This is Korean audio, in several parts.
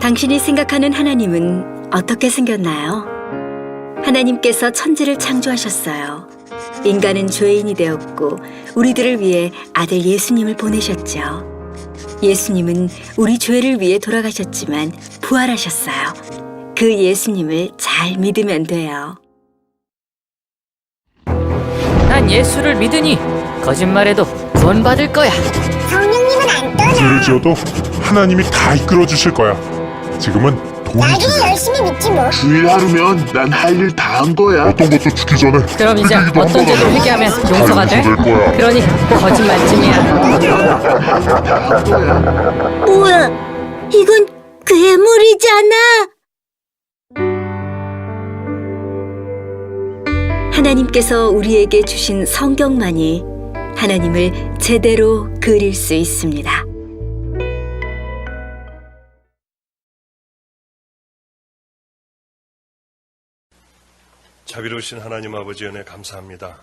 당신이 생각하는 하나님은 어떻게 생겼나요? 하나님께서 천지를 창조하셨어요. 인간은 죄인이 되었고 우리들을 위해 아들 예수님을 보내셨죠. 예수님은 우리 죄를 위해 돌아가셨지만 부활하셨어요. 그 예수님을 잘 믿으면 돼요. 난 예수를 믿으니 거짓말해도 구원받을 거야. 성령님은 안 떠나. 죄를 지어도 하나님이 다 이끌어 주실 거야. 지금은 돈이 나중에 중요해. 열심히 믿지 뭐. 주일 하루면 난 할 일 다 한 거야. 어떤 것도 죽기 전에 그럼 이제 회개기도 어떤 한 죄도 번 회개하면 하면 용서가 다 돼? 용서될 거야. 그러니 거짓말쯤이야. 뭐야? 이건 괴물이잖아. 하나님께서 우리에게 주신 성경만이 하나님을 제대로 그릴 수 있습니다. 자비로우신 하나님 아버지 은혜 감사합니다.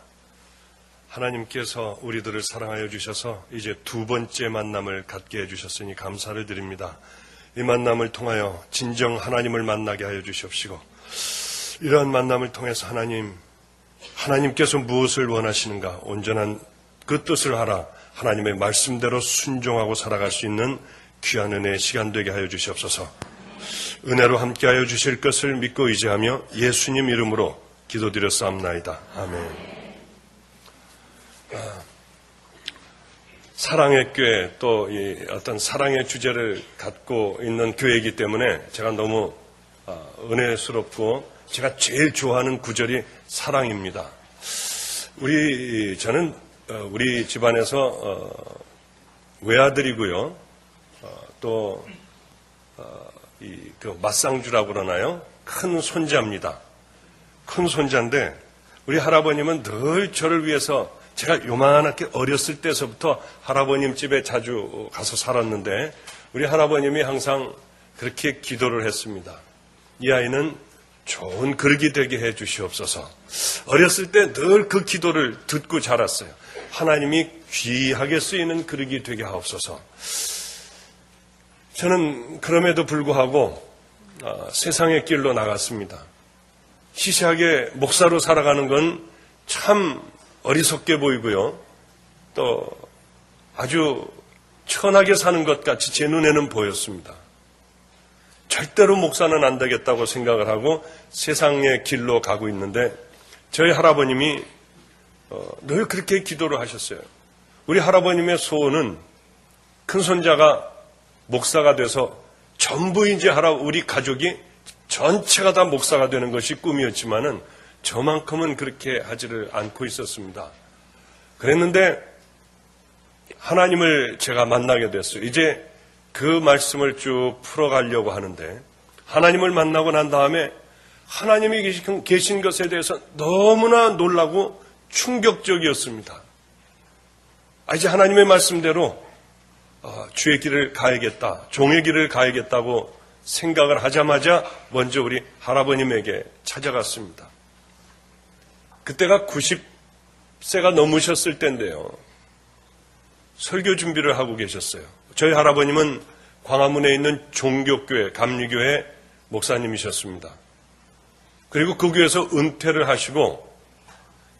하나님께서 우리들을 사랑하여 주셔서 이제 두 번째 만남을 갖게 해주셨으니 감사를 드립니다. 이 만남을 통하여 진정 하나님을 만나게 하여 주시옵시고 이러한 만남을 통해서 하나님께서 무엇을 원하시는가 온전한 그 뜻을 하라 하나님의 말씀대로 순종하고 살아갈 수 있는 귀한 은혜의 시간 되게 하여 주시옵소서. 은혜로 함께하여 주실 것을 믿고 의지하며 예수님 이름으로 기도드렸사옵나이다. 아멘. 사랑의 교회 또 이 어떤 사랑의 주제를 갖고 있는 교회이기 때문에 제가 너무 은혜스럽고 제가 제일 좋아하는 구절이 사랑입니다. 저는 우리 집안에서 외아들이고요. 또 그 맞상주라고 그러나요? 큰 손자입니다. 큰 손자인데 우리 할아버님은 늘 저를 위해서 제가 요만하게 어렸을 때서부터 할아버님 집에 자주 가서 살았는데 우리 할아버님이 항상 그렇게 기도를 했습니다. 이 아이는 좋은 그릇이 되게 해 주시옵소서. 어렸을 때 늘 그 기도를 듣고 자랐어요. 하나님이 귀하게 쓰이는 그릇이 되게 하옵소서. 저는 그럼에도 불구하고 세상의 길로 나갔습니다. 시시하게 목사로 살아가는 건 참 어리석게 보이고요. 또 아주 천하게 사는 것 같이 제 눈에는 보였습니다. 절대로 목사는 안 되겠다고 생각을 하고 세상의 길로 가고 있는데 저희 할아버님이 늘 그렇게 기도를 하셨어요. 우리 할아버님의 소원은 큰손자가 목사가 돼서 전부 이제 우리 가족이 전체가 다 목사가 되는 것이 꿈이었지만은 저만큼은 그렇게 하지를 않고 있었습니다. 그랬는데 하나님을 제가 만나게 됐어요. 이제 그 말씀을 쭉 풀어가려고 하는데 하나님을 만나고 난 다음에 하나님이 계신 것에 대해서 너무나 놀라고 충격적이었습니다. 이제 하나님의 말씀대로 주의 길을 가야겠다, 종의 길을 가야겠다고 생각을 하자마자 먼저 우리 할아버님에게 찾아갔습니다. 그때가 90세가 넘으셨을 때인데요. 설교 준비를 하고 계셨어요. 저희 할아버님은 광화문에 있는 종교교회, 감리교회 목사님이셨습니다. 그리고 그 교회에서 은퇴를 하시고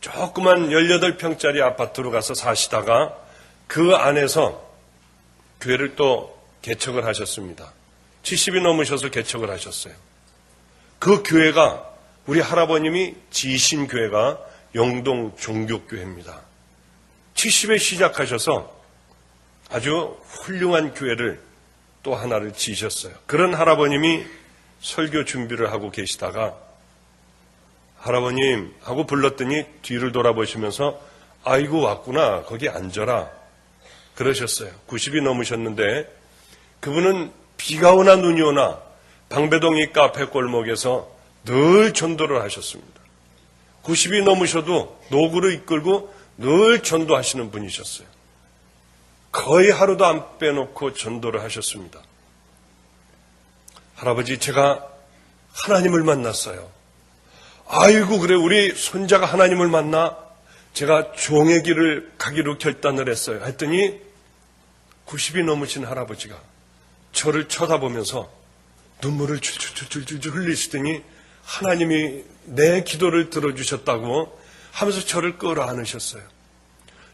조그만 18평짜리 아파트로 가서 사시다가 그 안에서 교회를 또 개척을 하셨습니다. 70이 넘으셔서 개척을 하셨어요. 그 교회가 우리 할아버님이 지으신 교회가 영동 종교교회입니다. 70에 시작하셔서 아주 훌륭한 교회를 또 하나를 지으셨어요. 그런 할아버님이 설교 준비를 하고 계시다가 할아버님 하고 불렀더니 뒤를 돌아보시면서 아이고 왔구나 거기 앉아라 그러셨어요. 90이 넘으셨는데 그분은 비가 오나 눈이 오나 방배동 이 카페 골목에서 늘 전도를 하셨습니다. 90이 넘으셔도 노구를 이끌고 늘 전도하시는 분이셨어요. 거의 하루도 안 빼놓고 전도를 하셨습니다. 할아버지 제가 하나님을 만났어요. 아이고 그래 우리 손자가 하나님을 만나 제가 종의 길을 가기로 결단을 했어요. 했더니 90이 넘으신 할아버지가 저를 쳐다보면서 눈물을 줄줄줄줄 흘리시더니 하나님이 내 기도를 들어주셨다고 하면서 저를 끌어안으셨어요.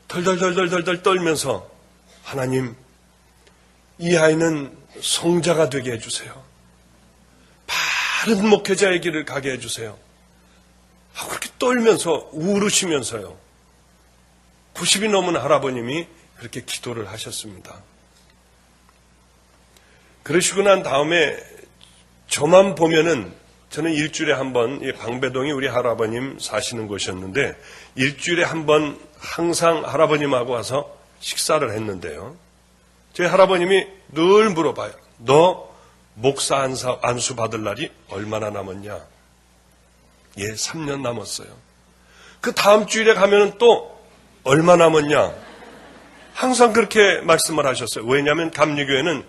덜덜덜덜덜 떨면서 하나님, 이 아이는 성자가 되게 해주세요. 바른 목회자의 길을 가게 해주세요. 하고 그렇게 떨면서 울으시면서요. 90이 넘은 할아버님이 그렇게 기도를 하셨습니다. 그러시고 난 다음에 저만 보면은 저는 일주일에 한 번, 이 방배동이 우리 할아버님 사시는 곳이었는데 일주일에 한 번 항상 할아버님하고 와서 식사를 했는데요. 저희 할아버님이 늘 물어봐요. 너 목사 안수 받을 날이 얼마나 남았냐? 예, 3년 남았어요. 그 다음 주일에 가면은 또 얼마 남았냐? 항상 그렇게 말씀을 하셨어요. 왜냐하면 감리교회는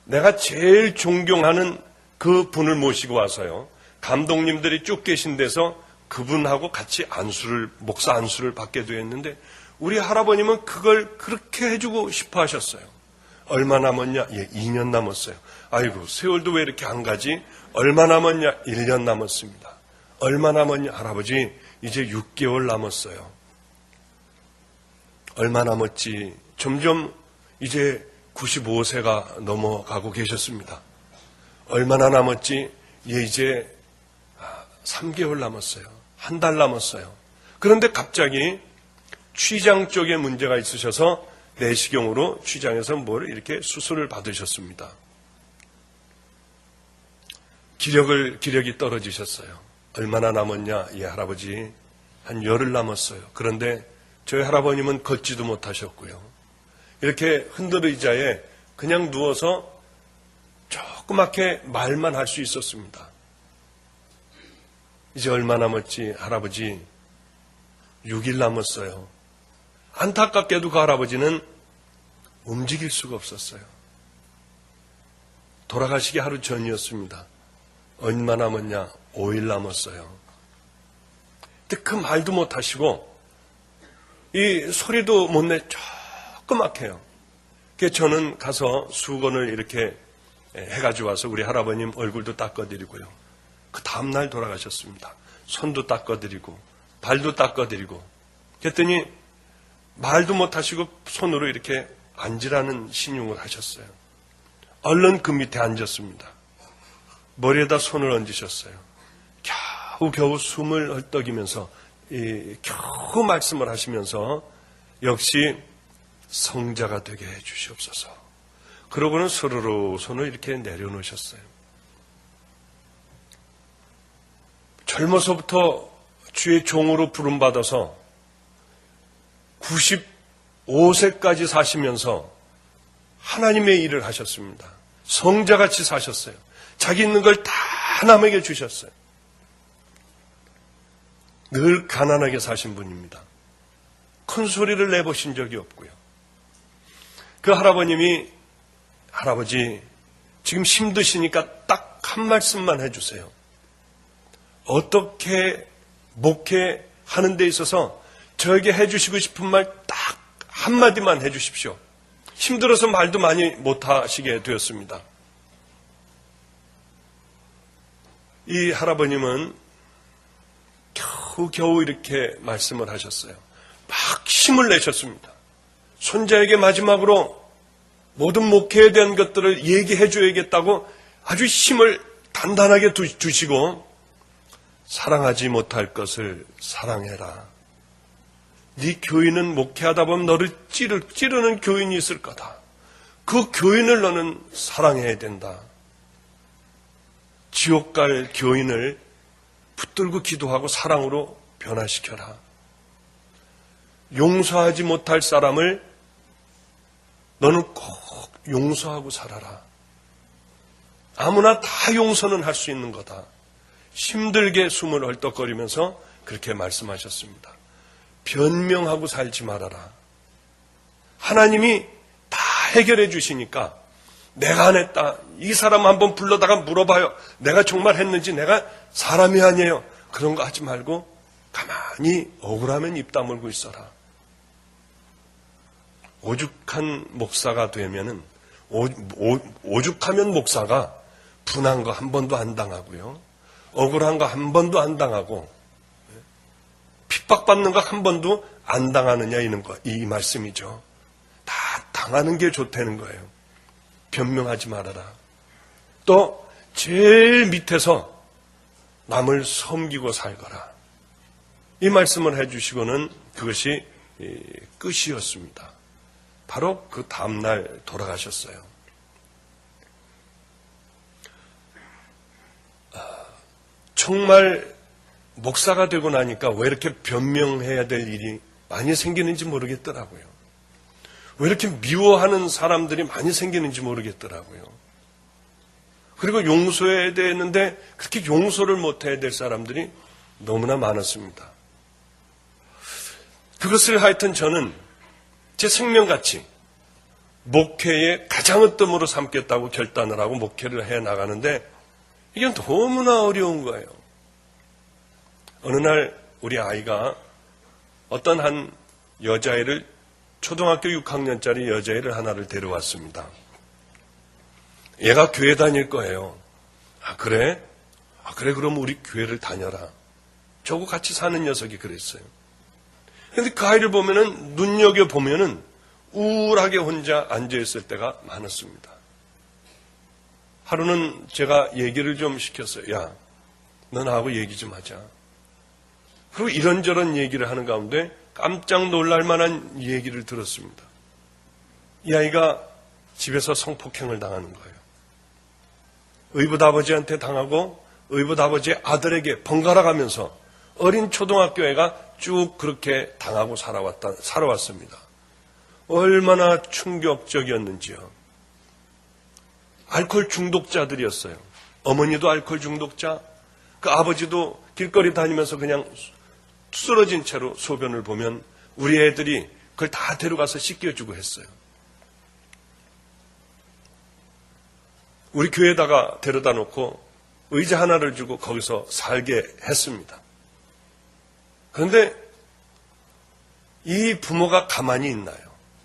내가 제일 존경하는 그 분을 모시고 와서요. 감독님들이 쭉 계신 데서 그분하고 같이 목사 안수를 받게 되었는데 우리 할아버님은 그걸 그렇게 해주고 싶어 하셨어요. 얼마 남았냐? 예, 2년 남았어요. 아이고, 세월도 왜 이렇게 안 가지? 얼마 남았냐? 1년 남았습니다. 얼마 남았냐? 할아버지, 이제 6개월 남았어요. 얼마 남았지? 점점 이제 95세가 넘어가고 계셨습니다. 얼마나 남았지? 예, 이제 3개월 남았어요. 한 달 남았어요. 그런데 갑자기 취장 쪽에 문제가 있으셔서 내시경으로 취장에서 뭘 이렇게 수술을 받으셨습니다. 기력이 떨어지셨어요. 얼마나 남았냐? 예, 할아버지, 한 열흘 남았어요. 그런데 저희 할아버님은 걷지도 못하셨고요. 이렇게 흔들의자에 그냥 누워서 조그맣게 말만 할 수 있었습니다. 이제 얼마 남았지? 할아버지, 6일 남았어요. 안타깝게도 그 할아버지는 움직일 수가 없었어요. 돌아가시기 하루 전이었습니다. 얼마 남았냐? 5일 남았어요. 근데 그 말도 못하시고 이 소리도 못 내 조그맣게요. 그래서 저는 가서 수건을 이렇게 해가지고 와서 우리 할아버님 얼굴도 닦아드리고요. 그 다음날 돌아가셨습니다. 손도 닦아드리고 발도 닦아드리고 그랬더니 말도 못하시고 손으로 이렇게 앉으라는 신용을 하셨어요. 얼른 그 밑에 앉았습니다. 머리에다 손을 얹으셨어요. 겨우 숨을 헐떡이면서 겨우 말씀을 하시면서 역시 성자가 되게 해 주시옵소서. 그러고는 스르르 손을 이렇게 내려놓으셨어요. 젊어서부터 주의 종으로 부름받아서 95세까지 사시면서 하나님의 일을 하셨습니다. 성자같이 사셨어요. 자기 있는 걸 다 남에게 주셨어요. 늘 가난하게 사신 분입니다. 큰 소리를 내보신 적이 없고요. 그 할아버님이 할아버지 지금 힘드시니까 딱 한 말씀만 해주세요. 어떻게 목회하는 데 있어서 저에게 해주시고 싶은 말 딱 한마디만 해주십시오. 힘들어서 말도 많이 못하시게 되었습니다. 이 할아버님은 겨우 이렇게 말씀을 하셨어요. 막 힘을 내셨습니다. 손자에게 마지막으로 모든 목회에 대한 것들을 얘기해 줘야겠다고 아주 힘을 단단하게 주시고 사랑하지 못할 것을 사랑해라. 네 교인은 목회하다 보면 너를 찌르는 교인이 있을 거다. 그 교인을 너는 사랑해야 된다. 지옥 갈 교인을 붙들고 기도하고 사랑으로 변화시켜라. 용서하지 못할 사람을 너는 꼭 용서하고 살아라. 아무나 다 용서는 할 수 있는 거다. 힘들게 숨을 헐떡거리면서 그렇게 말씀하셨습니다. 변명하고 살지 말아라. 하나님이 다 해결해 주시니까 내가 안 했다. 이 사람 한번 불러다가 물어봐요. 내가 정말 했는지. 내가 사람이 아니에요. 그런 거 하지 말고 가만히 억울하면 입 다물고 있어라. 오죽한 목사가 되면은 오죽하면 목사가 분한 거 한 번도 안 당하고요. 억울한 거 한 번도 안 당하고 핍박받는 거 한 번도 안 당하느냐 이 말씀이죠. 다 당하는 게 좋다는 거예요. 변명하지 말아라. 또 제일 밑에서 남을 섬기고 살거라. 이 말씀을 해주시고는 그것이 끝이었습니다. 바로 그 다음날 돌아가셨어요. 정말 목사가 되고 나니까 왜 이렇게 변명해야 될 일이 많이 생기는지 모르겠더라고요. 왜 이렇게 미워하는 사람들이 많이 생기는지 모르겠더라고요. 그리고 용서해야 되는데 그렇게 용서를 못해야 될 사람들이 너무나 많았습니다. 그것을 하여튼 저는 제 생명같이 목회의 가장 으뜸으로 삼겠다고 결단을 하고 목회를 해 나가는데 이게 너무나 어려운 거예요. 어느 날 우리 아이가 어떤 한 여자애를 초등학교 6학년짜리 여자애를 하나를 데려왔습니다. 얘가 교회 다닐 거예요. 아 그래? 아 그래 그럼 우리 교회를 다녀라. 저하고 같이 사는 녀석이 그랬어요. 근데 그 아이를 보면은 눈여겨보면은 우울하게 혼자 앉아있을 때가 많았습니다. 하루는 제가 얘기를 좀 시켰어요. 야, 너 나하고 얘기 좀 하자. 그리고 이런저런 얘기를 하는 가운데 깜짝 놀랄 만한 얘기를 들었습니다. 이 아이가 집에서 성폭행을 당하는 거예요. 의붓 아버지한테 당하고 의붓 아버지의 아들에게 번갈아 가면서 어린 초등학교 애가 쭉 그렇게 당하고 살아왔습니다. 얼마나 충격적이었는지요. 알코올 중독자들이었어요. 어머니도 알코올 중독자, 그 아버지도 길거리 다니면서 그냥 쓰러진 채로 소변을 보면 우리 애들이 그걸 다 데려가서 씻겨주고 했어요. 우리 교회에다가 데려다 놓고 의자 하나를 주고 거기서 살게 했습니다. 그런데 이 부모가 가만히 있나요?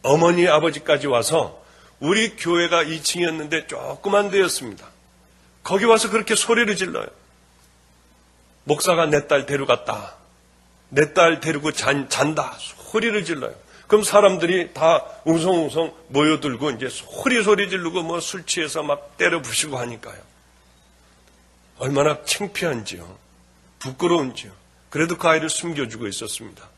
어머니, 아버지까지 와서 우리 교회가 2층이었는데 조그만 데였습니다. 거기 와서 그렇게 소리를 질러요. 목사가 내 딸 데려갔다. 내 딸 데리고 잔다. 소리를 질러요. 그럼 사람들이 다 웅성웅성 모여들고 이제 소리 지르고 뭐 술 취해서 막 때려 부시고 하니까요. 얼마나 창피한지요. 부끄러운지요. 그래도 그 아이를 숨겨주고 있었습니다.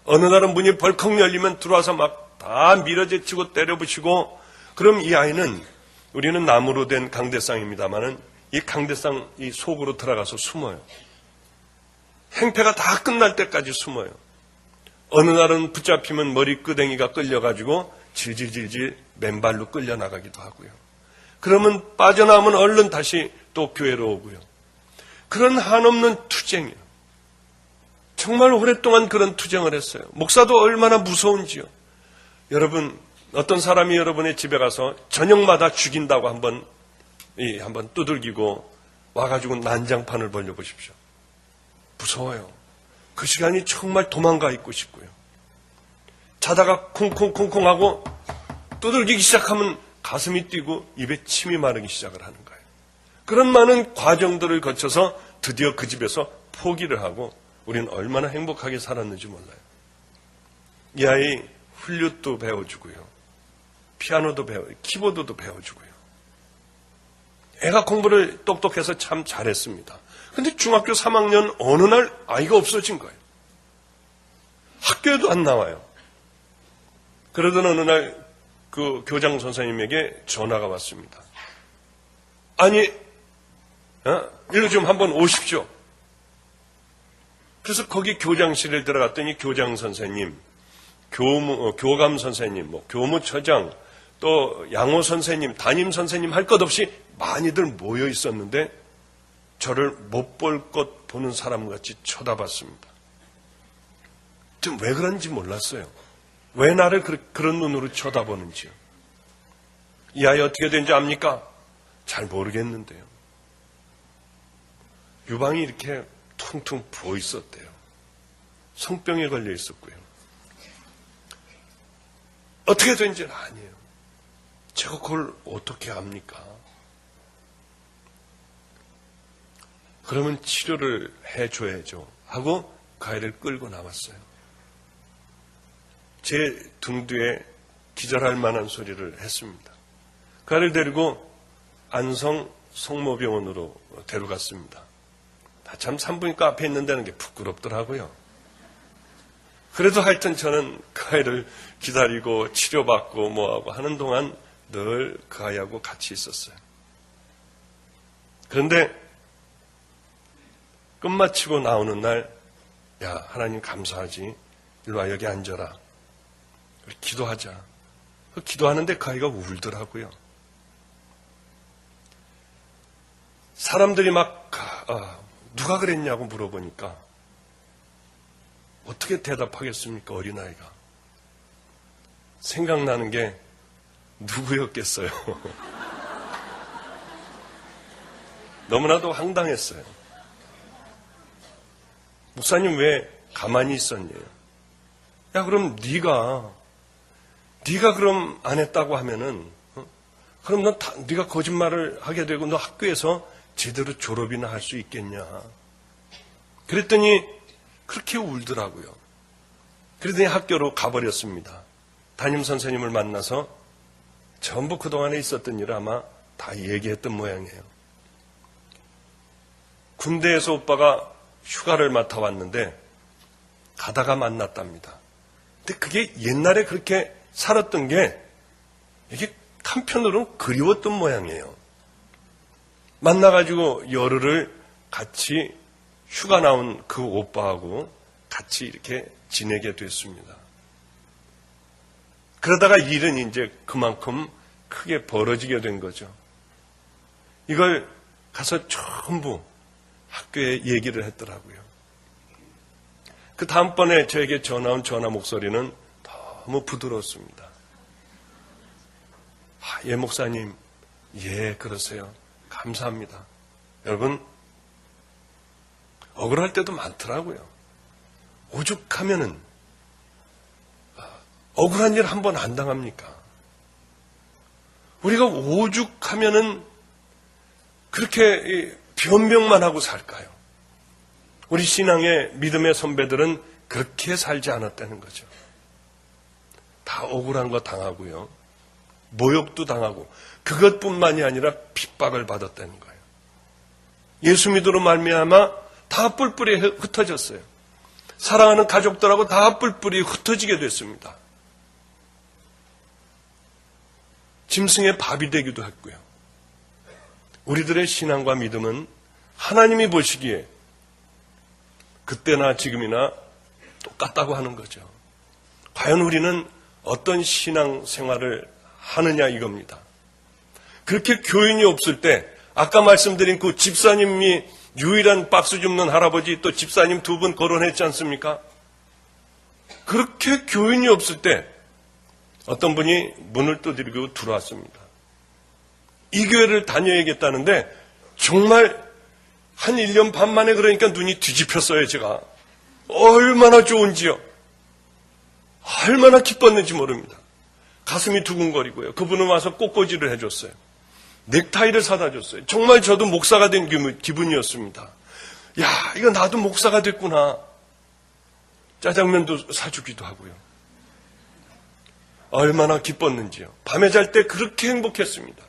어느 날은 문이 벌컥 열리면 들어와서 막 다 밀어제치고 때려 부시고 그럼 이 아이는 우리는 나무로 된 강대상입니다만은 이 강대상 이 속으로 들어가서 숨어요. 행패가 다 끝날 때까지 숨어요. 어느 날은 붙잡히면 머리끄댕이가 끌려가지고 질질질질 맨발로 끌려나가기도 하고요. 그러면 빠져나오면 얼른 다시 또 교회로 오고요. 그런 한없는 투쟁이요. 정말 오랫동안 그런 투쟁을 했어요. 목사도 얼마나 무서운지요. 여러분, 어떤 사람이 여러분의 집에 가서 저녁마다 죽인다고 한번 두들기고 와가지고 난장판을 벌려보십시오. 무서워요. 그 시간이 정말 도망가 있고 싶고요. 자다가 콩콩콩콩 하고 두들기기 시작하면 가슴이 뛰고 입에 침이 마르기 시작을 하는 거예요. 그런 많은 과정들을 거쳐서 드디어 그 집에서 포기를 하고 우리는 얼마나 행복하게 살았는지 몰라요. 이 아이 훌륭도 배워주고요. 피아노도 키보드도 배워주고요. 애가 공부를 똑똑해서 참 잘했습니다. 근데 중학교 3학년 어느 날 아이가 없어진 거예요. 학교에도 안 나와요. 그러던 어느 날 그 교장 선생님에게 전화가 왔습니다. 아니, 일로 좀 한번 오십시오. 그래서 거기 교장실에 들어갔더니 교장 선생님, 교감 선생님, 교무처장, 또 양호 선생님, 담임 선생님 할 것 없이 많이들 모여 있었는데 저를 못 볼 것 보는 사람같이 쳐다봤습니다. 좀 왜 그런지 몰랐어요. 왜 나를 그런 눈으로 쳐다보는지요. 이 아이 어떻게 된지 압니까? 잘 모르겠는데요. 유방이 이렇게 퉁퉁 부어 있었대요. 성병에 걸려 있었고요. 어떻게 된지는 아니에요. 제가 그걸 어떻게 압니까? 그러면 치료를 해줘야죠 하고 그 아이를 끌고 나왔어요. 제 등 뒤에 기절할 만한 소리를 했습니다. 그 아이를 데리고 안성 성모병원으로 데려갔습니다. 참 산부인과 앞에 있는다는 게 부끄럽더라고요. 그래도 하여튼 저는 그 아이를 기다리고 치료받고 뭐하고 하는 동안 늘 그 아이하고 같이 있었어요. 그런데 끝마치고 나오는 날, 야, 하나님 감사하지. 일로 와, 여기 앉아라. 우리 기도하자. 기도하는데 그 아이가 울더라고요. 사람들이 막 누가 그랬냐고 물어보니까 어떻게 대답하겠습니까? 어린아이가. 생각나는 게 누구였겠어요. 너무나도 황당했어요. 목사님 왜 가만히 있었냐? 야, 그럼 네가 그럼 안 했다고 하면은 그럼 너 네가 거짓말을 하게 되고 너 학교에서 제대로 졸업이나 할 수 있겠냐? 그랬더니 그렇게 울더라고요. 그러더니 학교로 가버렸습니다. 담임 선생님을 만나서 전부 그동안에 있었던 일을 아마 다 얘기했던 모양이에요. 군대에서 오빠가 휴가를 맡아왔는데 가다가 만났답니다. 근데 그게 옛날에 그렇게 살았던 게 이게 한편으로는 그리웠던 모양이에요. 만나가지고 열흘을 같이 휴가 나온 그 오빠하고 같이 이렇게 지내게 됐습니다. 그러다가 일은 이제 그만큼 크게 벌어지게 된 거죠. 이걸 가서 전부 학교에 얘기를 했더라고요. 그 다음번에 저에게 전화 온 전화 목소리는 너무 부드러웠습니다. 예, 목사님. 예, 그러세요. 감사합니다. 여러분, 억울할 때도 많더라고요. 오죽하면은 억울한 일 한 번 안 당합니까? 우리가 오죽하면은 그렇게 변명만 하고 살까요? 우리 신앙의 믿음의 선배들은 그렇게 살지 않았다는 거죠. 다 억울한 거 당하고요. 모욕도 당하고 그것뿐만이 아니라 핍박을 받았다는 거예요. 예수 믿음으로 말미암아 다 뿔뿔이 흩어졌어요. 사랑하는 가족들하고 다 뿔뿔이 흩어지게 됐습니다. 짐승의 밥이 되기도 했고요. 우리들의 신앙과 믿음은 하나님이 보시기에 그때나 지금이나 똑같다고 하는 거죠. 과연 우리는 어떤 신앙 생활을 하느냐 이겁니다. 그렇게 교인이 없을 때 아까 말씀드린 그 집사님이 유일한 박수 줍는 할아버지 또 집사님 2분 거론했지 않습니까? 그렇게 교인이 없을 때 어떤 분이 문을 두드리고 들어왔습니다. 이 교회를 다녀야겠다는데 정말 한 1년 반 만에 그러니까 눈이 뒤집혔어요. 제가 얼마나 좋은지요. 얼마나 기뻤는지 모릅니다. 가슴이 두근거리고요. 그분은 와서 꽃꽂이를 해줬어요. 넥타이를 사다 줬어요. 정말 저도 목사가 된 기분이었습니다. 야, 이거 나도 목사가 됐구나. 짜장면도 사주기도 하고요. 얼마나 기뻤는지요. 밤에 잘 때 그렇게 행복했습니다.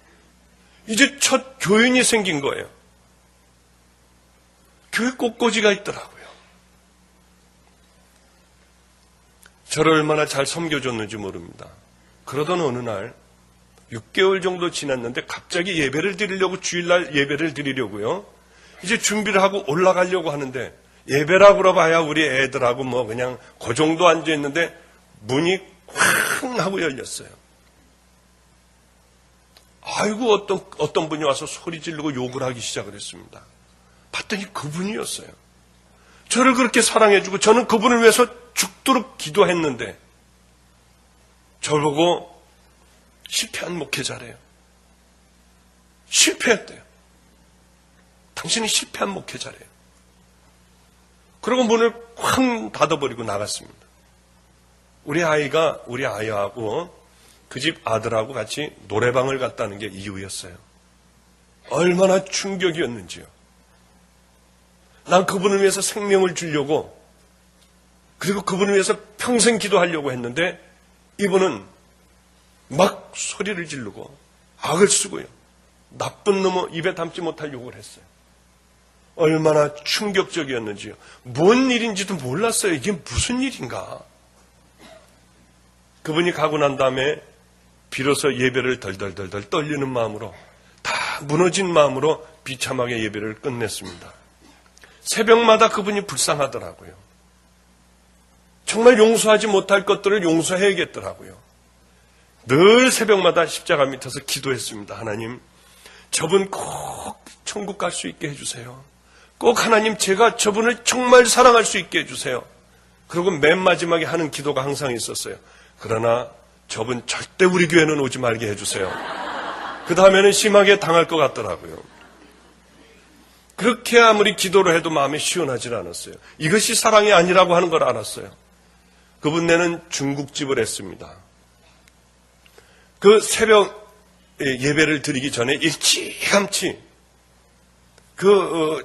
이제 첫 교인이 생긴 거예요. 교회 꽃꽂이가 있더라고요. 저를 얼마나 잘 섬겨줬는지 모릅니다. 그러던 어느 날 6개월 정도 지났는데 갑자기 예배를 드리려고 주일날 예배를 드리려고요. 이제 준비를 하고 올라가려고 하는데 예배라고 그러봐야 우리 애들하고 뭐 그냥 그 정도 앉아있는데 문이 쾅 하고 열렸어요. 아이고 어떤 분이 와서 소리 지르고 욕을 하기 시작을 했습니다. 봤더니 그분이었어요. 저를 그렇게 사랑해주고 저는 그분을 위해서 죽도록 기도했는데 저를 보고 실패한 목회자래요. 실패했대요. 당신이 실패한 목회자래요. 그리고 문을 쾅 닫아버리고 나갔습니다. 우리 아이하고 그 집 아들하고 같이 노래방을 갔다는 게 이유였어요. 얼마나 충격이었는지요. 난 그분을 위해서 생명을 주려고, 그리고 그분을 위해서 평생 기도하려고 했는데 이분은 막 소리를 지르고 악을 쓰고요. 나쁜 놈은 입에 담지 못할 욕을 했어요. 얼마나 충격적이었는지요. 뭔 일인지도 몰랐어요. 이게 무슨 일인가. 그분이 가고 난 다음에 비로소 예배를 덜덜덜덜 떨리는 마음으로, 다 무너진 마음으로 비참하게 예배를 끝냈습니다. 새벽마다 그분이 불쌍하더라고요. 정말 용서하지 못할 것들을 용서해야겠더라고요. 늘 새벽마다 십자가 밑에서 기도했습니다. 하나님, 저분 꼭 천국 갈 수 있게 해주세요. 꼭 하나님, 제가 저분을 정말 사랑할 수 있게 해주세요. 그리고 맨 마지막에 하는 기도가 항상 있었어요. 그러나 저분 절대 우리 교회는 오지 말게 해주세요. 그 다음에는 심하게 당할 것 같더라고요. 그렇게 아무리 기도를 해도 마음이 시원하지 않았어요. 이것이 사랑이 아니라고 하는 걸 알았어요. 그분네는 중국집을 했습니다. 그 새벽 예배를 드리기 전에 일찌감치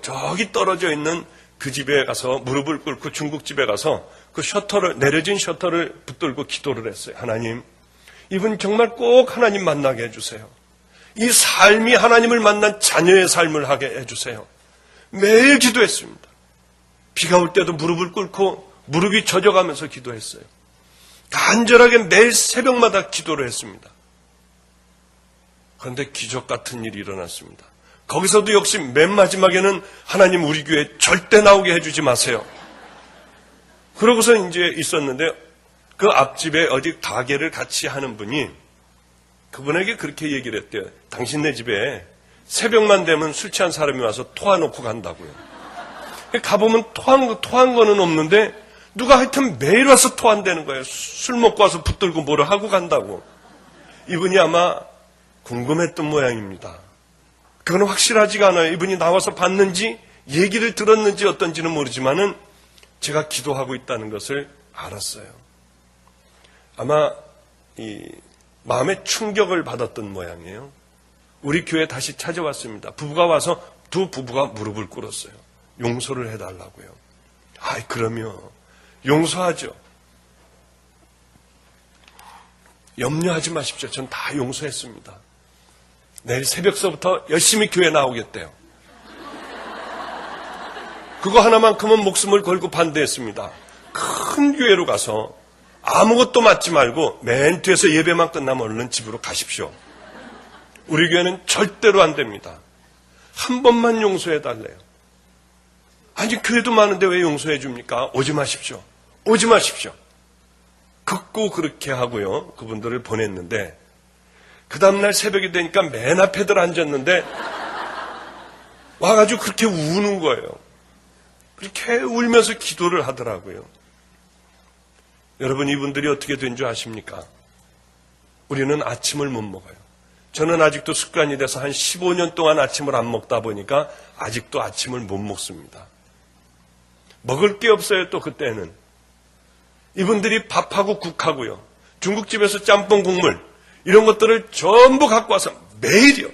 저기 떨어져 있는 그 집에 가서 무릎을 꿇고 중국집에 가서 그 내려진 셔터를 붙들고 기도를 했어요. 하나님, 이분 정말 꼭 하나님 만나게 해주세요. 이 삶이 하나님을 만난 자녀의 삶을 하게 해주세요. 매일 기도했습니다. 비가 올 때도 무릎을 꿇고 무릎이 젖어가면서 기도했어요. 간절하게 매일 새벽마다 기도를 했습니다. 그런데 기적 같은 일이 일어났습니다. 거기서도 역시 맨 마지막에는 하나님, 우리 교회 절대 나오게 해주지 마세요. 그러고서 이제 있었는데 그 앞집에 어디 가게를 같이 하는 분이 그분에게 그렇게 얘기를 했대요. 당신네 집에 새벽만 되면 술 취한 사람이 와서 토해놓고 간다고요. 가보면 토한 거는 없는데 누가 하여튼 매일 와서 토한다는 거예요. 술 먹고 와서 붙들고 뭐를 하고 간다고. 이분이 아마 궁금했던 모양입니다. 그건 확실하지가 않아요. 이분이 나와서 봤는지 얘기를 들었는지 어떤지는 모르지만은 제가 기도하고 있다는 것을 알았어요. 아마 이 마음의 충격을 받았던 모양이에요. 우리 교회에 다시 찾아왔습니다. 부부가 와서 두 부부가 무릎을 꿇었어요. 용서를 해달라고요. 아이, 그러면 용서하죠. 염려하지 마십시오. 전 다 용서했습니다. 내일 새벽서부터 열심히 교회 나오겠대요. 그거 하나만큼은 목숨을 걸고 반대했습니다. 큰 교회로 가서 아무것도 맡지 말고 맨 뒤에서 예배만 끝나면 얼른 집으로 가십시오. 우리 교회는 절대로 안 됩니다. 한 번만 용서해 달래요. 아니, 교회도 많은데 왜 용서해 줍니까? 오지 마십시오. 오지 마십시오. 극구 그렇게 하고요. 그분들을 보냈는데 그 다음날 새벽이 되니까 맨 앞에들 앉았는데 와가지고 그렇게 우는 거예요. 그렇게 울면서 기도를 하더라고요. 여러분, 이분들이 어떻게 된 줄 아십니까? 우리는 아침을 못 먹어요. 저는 아직도 습관이 돼서 한 15년 동안 아침을 안 먹다 보니까 아직도 아침을 못 먹습니다. 먹을 게 없어요. 또 그때는 이분들이 밥하고 국하고요, 중국집에서 짬뽕 국물 이런 것들을 전부 갖고 와서 매일이요.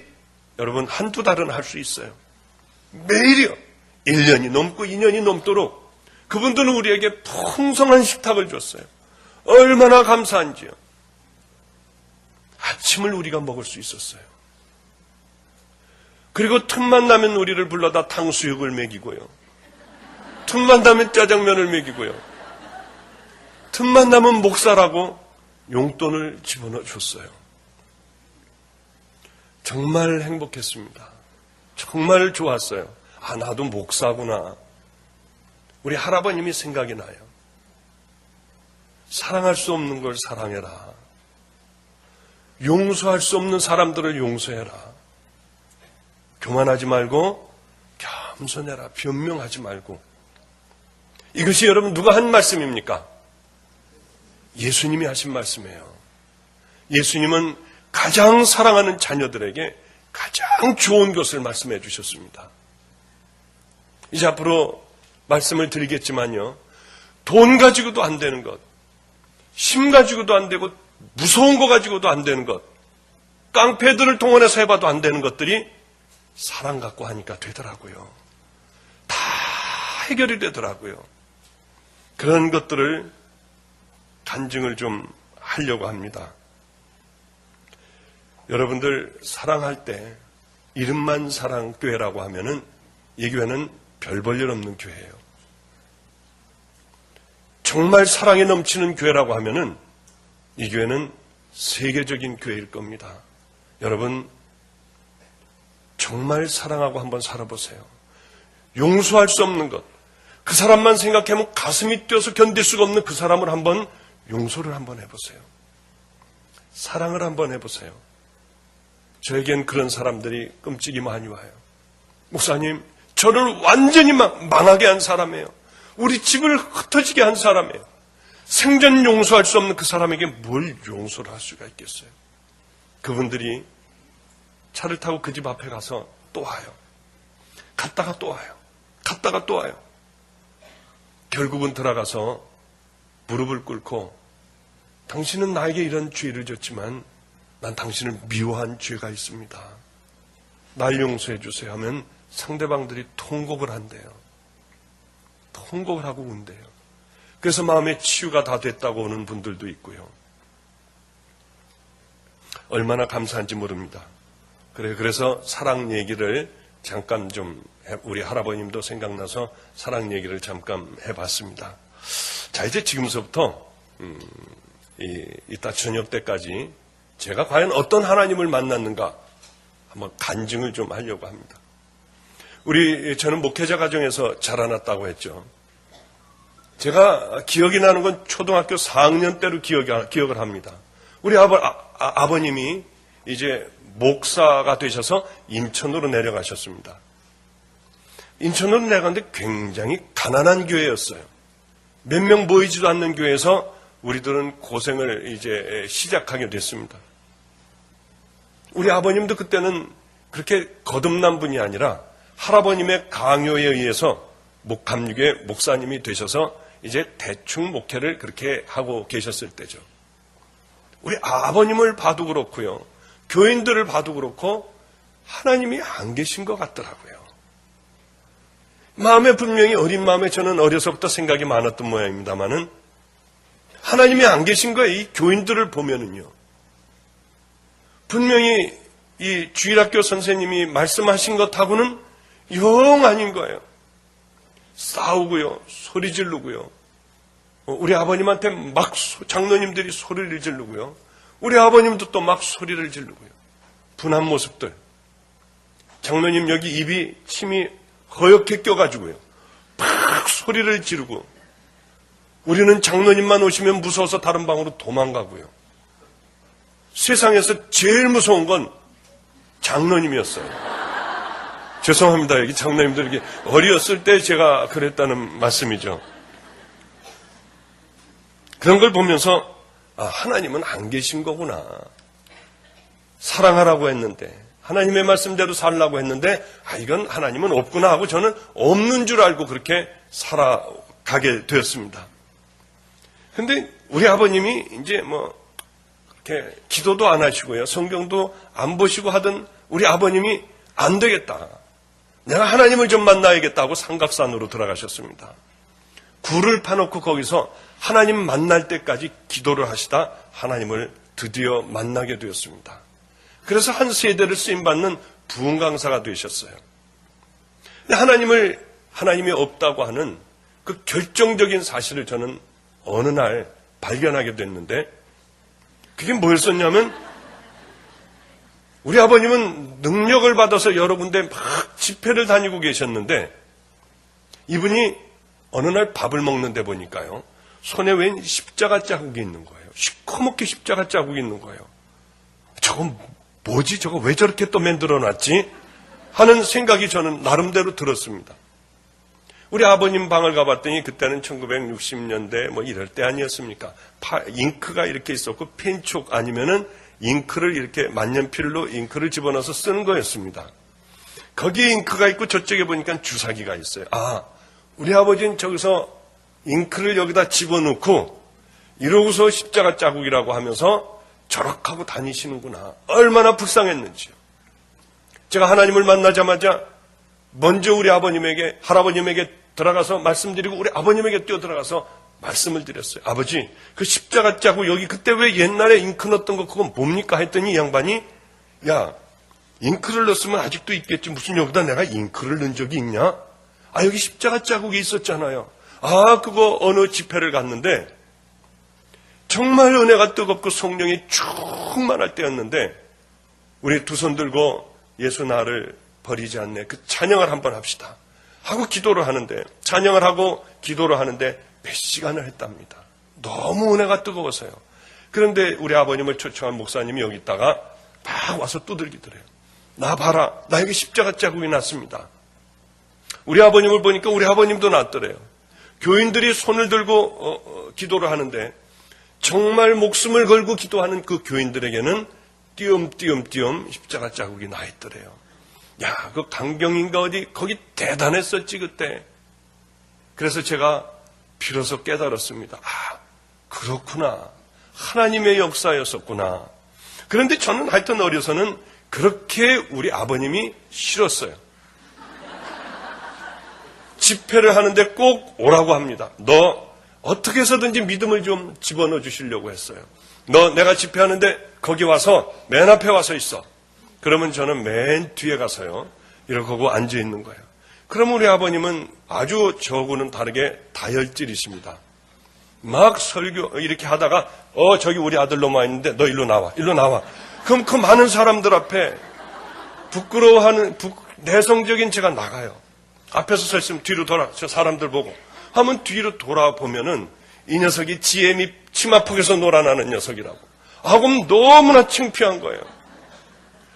여러분, 한두 달은 할 수 있어요. 매일이요. 1년이 넘고 2년이 넘도록 그분들은 우리에게 풍성한 식탁을 줬어요. 얼마나 감사한지요. 아침을 우리가 먹을 수 있었어요. 그리고 틈만 나면 우리를 불러다 탕수육을 먹이고요, 틈만 나면 짜장면을 먹이고요, 틈만 나면 목사라고 용돈을 집어넣어 줬어요. 정말 행복했습니다. 정말 좋았어요. 아, 나도 목사구나. 우리 할아버님이 생각이 나요. 사랑할 수 없는 걸 사랑해라. 용서할 수 없는 사람들을 용서해라. 교만하지 말고 겸손해라. 변명하지 말고. 이것이 여러분 누가 한 말씀입니까? 예수님이 하신 말씀이에요. 예수님은 가장 사랑하는 자녀들에게 가장 좋은 것을 말씀해 주셨습니다. 이제 앞으로 말씀을 드리겠지만요, 돈 가지고도 안 되는 것, 힘 가지고도 안 되고 무서운 거 가지고도 안 되는 것, 깡패들을 동원해서 해봐도 안 되는 것들이 사랑 갖고 하니까 되더라고요. 다 해결이 되더라고요. 그런 것들을 간증을 좀 하려고 합니다. 여러분들 사랑할 때 이름만 사랑교회라고 하면은 이 교회는 별 볼 일 없는 교회예요. 정말 사랑이 넘치는 교회라고 하면은 이 교회는 세계적인 교회일 겁니다. 여러분 정말 사랑하고 한번 살아보세요. 용서할 수 없는 것, 그 사람만 생각하면 가슴이 뛰어서 견딜 수가 없는 그 사람을 한번 용서를 한번 해보세요. 사랑을 한번 해보세요. 저에겐 그런 사람들이 끔찍이 많이 와요. 목사님, 저를 완전히 망하게 한 사람이에요. 우리 집을 흩어지게 한 사람이에요. 생전 용서할 수 없는 그 사람에게 뭘 용서를 할 수가 있겠어요? 그분들이 차를 타고 그 집 앞에 가서 또 와요. 갔다가 또 와요. 갔다가 또 와요. 결국은 들어가서 무릎을 꿇고 당신은 나에게 이런 죄를 졌지만 난 당신을 미워한 죄가 있습니다. 날 용서해 주세요 하면 상대방들이 통곡을 한대요. 통곡을 하고 운대요. 그래서 마음의 치유가 다 됐다고 오는 분들도 있고요. 얼마나 감사한지 모릅니다. 그래서 사랑 얘기를 잠깐 좀 우리 할아버님도 생각나서 사랑 얘기를 잠깐 해봤습니다. 자, 이제 지금서부터 이따 저녁 때까지 제가 과연 어떤 하나님을 만났는가 한번 간증을 좀 하려고 합니다. 저는 목회자 가정에서 자라났다고 했죠. 제가 기억이 나는 건 초등학교 4학년 때로 기억을 합니다. 우리 아버님이 이제 목사가 되셔서 인천으로 내려가셨습니다. 인천으로 내려갔는데 굉장히 가난한 교회였어요. 몇 명 모이지도 않는 교회에서 우리들은 고생을 이제 시작하게 됐습니다. 우리 아버님도 그때는 그렇게 거듭난 분이 아니라 할아버님의 강요에 의해서 감육의 목사님이 되셔서 이제 대충 목회를 그렇게 하고 계셨을 때죠. 우리 아버님을 봐도 그렇고요. 교인들을 봐도 그렇고 하나님이 안 계신 것 같더라고요. 마음에 분명히 어린 마음에 저는 어려서부터 생각이 많았던 모양입니다만은 하나님이 안 계신 거예요. 이 교인들을 보면은요. 분명히 이 주일학교 선생님이 말씀하신 것하고는 영 아닌 거예요. 싸우고요. 소리 지르고요. 우리 아버님한테 막 장로님들이 소리를 지르고요. 우리 아버님도 또 막 소리를 지르고요. 분한 모습들. 장로님 여기 입이 침이 허옇게 껴가지고요. 막 소리를 지르고 우리는 장로님만 오시면 무서워서 다른 방으로 도망가고요. 세상에서 제일 무서운 건 장로님이었어요. 죄송합니다. 여기 장로님들 어렸을 때 제가 그랬다는 말씀이죠. 그런 걸 보면서 하나님은 안 계신 거구나. 사랑하라고 했는데 하나님의 말씀대로 살라고 했는데 이건 하나님은 없구나 하고 저는 없는 줄 알고 그렇게 살아가게 되었습니다. 근데 우리 아버님이 이제 그렇게 기도도 안 하시고요. 성경도 안 보시고 하던 우리 아버님이 안 되겠다. 내가 하나님을 좀 만나야겠다고 삼각산으로 들어가셨습니다. 굴을 파놓고 거기서 하나님 만날 때까지 기도를 하시다 하나님을 드디어 만나게 되었습니다. 그래서 한 세대를 쓰임받는 부흥 강사가 되셨어요. 하나님이 없다고 하는 그 결정적인 사실을 저는 어느 날 발견하게 됐는데 그게 뭐였었냐면 우리 아버님은 능력을 받아서 여러 군데 막 집회를 다니고 계셨는데 이분이 어느 날 밥을 먹는데 보니까요. 손에 웬 십자가 자국이 있는 거예요. 시커멓게 십자가 자국이 있는 거예요. 저건 뭐지? 저거 왜 저렇게 또 만들어놨지? 하는 생각이 저는 나름대로 들었습니다. 우리 아버님 방을 가봤더니 그때는 1960년대 이럴 때 아니었습니까? 잉크가 이렇게 있었고 펜촉 아니면은 잉크를 이렇게 만년필로 잉크를 집어넣어서 쓰는 거였습니다. 거기에 잉크가 있고 저쪽에 보니까 주사기가 있어요. 우리 아버지는 저기서 잉크를 여기다 집어넣고 이러고서 십자가 자국이라고 하면서 저렇게 하고 다니시는구나. 얼마나 불쌍했는지요. 제가 하나님을 만나자마자 먼저 우리 할아버님에게 들어가서 말씀드리고 우리 아버님에게 뛰어들어가서 말씀을 드렸어요. 아버지, 그 십자가 자국 여기 그때 왜 옛날에 잉크 넣었던 거 그건 뭡니까? 했더니 이 양반이 야, 잉크를 넣었으면 아직도 있겠지. 무슨 여기다 내가 잉크를 넣은 적이 있냐? 아, 여기 십자가 자국이 있었잖아요. 아, 그거 어느 집회를 갔는데 정말 은혜가 뜨겁고 성령이 충만할 때였는데 우리 두 손 들고 예수 나를 버리지 않네. 그 찬양을 한번 합시다. 하고 기도를 하는데 찬양을 하고 기도를 하는데 몇 시간을 했답니다. 너무 은혜가 뜨거워서요. 그런데 우리 아버님을 초청한 목사님이 여기 있다가 막 와서 두들기더래요. 나 봐라. 나 여기 십자가 자국이 났습니다. 우리 아버님을 보니까 우리 아버님도 났더래요. 교인들이 손을 들고 기도를 하는데 정말 목숨을 걸고 기도하는 그 교인들에게는 띄엄띄엄 십자가 자국이 나 있더래요. 야, 그 강경인가 어디 거기 대단했었지 그때. 그래서 제가 비로소 깨달았습니다. 아, 그렇구나. 하나님의 역사였었구나. 그런데 저는 하여튼 어려서는 그렇게 우리 아버님이 싫었어요. 집회를 하는데 꼭 오라고 합니다. 너 어떻게 해서든지 믿음을 좀 집어넣어 주시려고 했어요. 너 내가 집회하는데 거기 와서 맨 앞에 와서 있어. 그러면 저는 맨 뒤에 가서요. 이렇게 하고 앉아 있는 거예요. 그럼 우리 아버님은 아주 저하고는 다르게 다혈질이십니다. 막 설교 이렇게 하다가 저기 우리 아들 놈 와 있는데 너 일로 나와. 일로 나와. 그럼 그 많은 사람들 앞에 부끄러워하는 내성적인 제가 나가요. 앞에서 서 있으면 뒤로 돌아. 저 사람들 보고. 하면 뒤로 돌아보면은 이 녀석이 지혜 밑 치마폭에서 놀아나는 녀석이라고. 아, 그럼 너무나 창피한 거예요.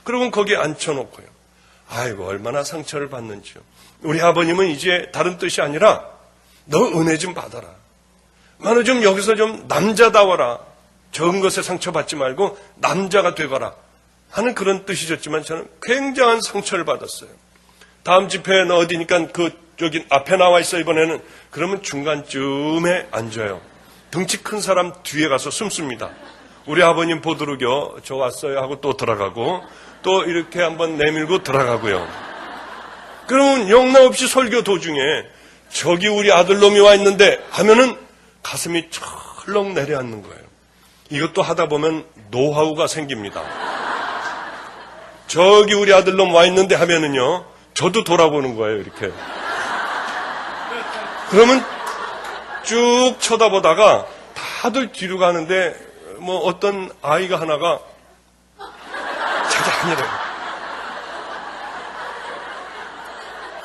그러면 거기에 앉혀놓고요. 아이고, 얼마나 상처를 받는지요. 우리 아버님은 이제 다른 뜻이 아니라 너 은혜 좀 받아라. 나는 좀 여기서 좀 남자다워라. 적은 것에 상처받지 말고 남자가 되거라 하는 그런 뜻이셨지만 저는 굉장한 상처를 받았어요. 다음 집회는 어디니까 여기 앞에 나와 있어 이번에는. 그러면 중간쯤에 앉아요. 덩치 큰 사람 뒤에 가서 숨습니다. 우리 아버님 보드르겨 저 왔어요 하고 또 들어가고 또 이렇게 한번 내밀고 들어가고요. 그러면 영락없이 설교 도중에 저기 우리 아들놈이 와 있는데 하면은 가슴이 철렁 내려앉는 거예요. 이것도 하다 보면 노하우가 생깁니다. 저기 우리 아들놈 와 있는데 하면은요, 저도 돌아보는 거예요, 이렇게. 그러면 쭉 쳐다보다가 다들 뒤로 가는데 뭐 어떤 아이가 하나가 자기 아니래요.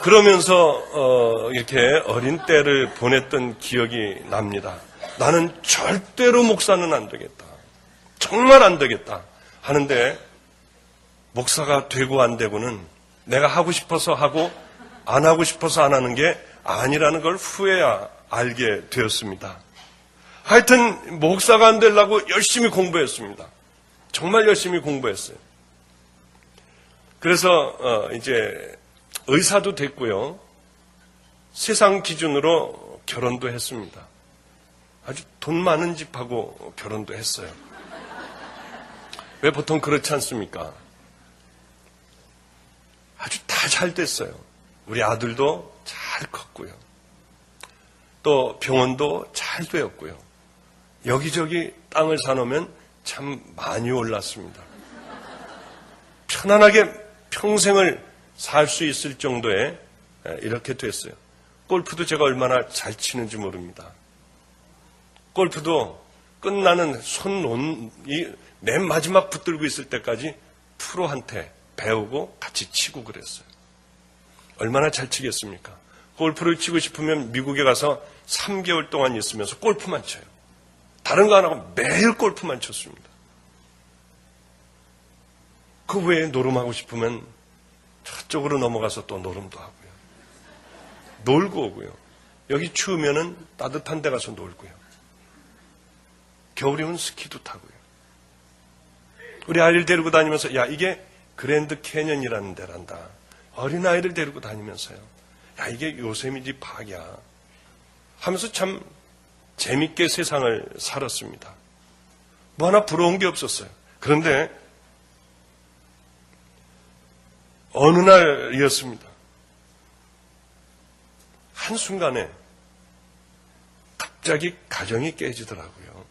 그러면서 이렇게 어린 때를 보냈던 기억이 납니다. 나는 절대로 목사는 안 되겠다. 정말 안 되겠다. 하는데 목사가 되고 안 되고는 내가 하고 싶어서 하고 안 하고 싶어서 안 하는 게 아니라는 걸 후에야 알게 되었습니다. 하여튼 목사가 안 되려고 열심히 공부했습니다. 정말 열심히 공부했어요. 그래서 이제 의사도 됐고요. 세상 기준으로 결혼도 했습니다. 아주 돈 많은 집하고 결혼도 했어요. 왜 보통 그렇지 않습니까? 아주 다 잘 됐어요. 우리 아들도 잘 컸고요. 또 병원도 잘 되었고요. 여기저기 땅을 사놓으면 참 많이 올랐습니다. 편안하게 평생을 살 수 있을 정도에 이렇게 됐어요. 골프도 제가 얼마나 잘 치는지 모릅니다. 골프도 끝나는 맨 마지막 붙들고 있을 때까지 프로한테 배우고 같이 치고 그랬어요. 얼마나 잘 치겠습니까? 골프를 치고 싶으면 미국에 가서 3개월 동안 있으면서 골프만 쳐요. 다른 거 안 하고 매일 골프만 쳤습니다. 그 외에 노름하고 싶으면 저쪽으로 넘어가서 또 노름도 하고요. 놀고 오고요. 여기 추우면은 따뜻한 데 가서 놀고요. 겨울이면 스키도 타고요. 우리 아이를 데리고 다니면서 야, 이게 그랜드 캐년이라는 데란다. 어린아이를 데리고 다니면서요. 야, 이게 요세미티 파크야. 하면서 참 재밌게 세상을 살았습니다. 뭐 하나 부러운 게 없었어요. 그런데 어느 날이었습니다. 한순간에 갑자기 가정이 깨지더라고요.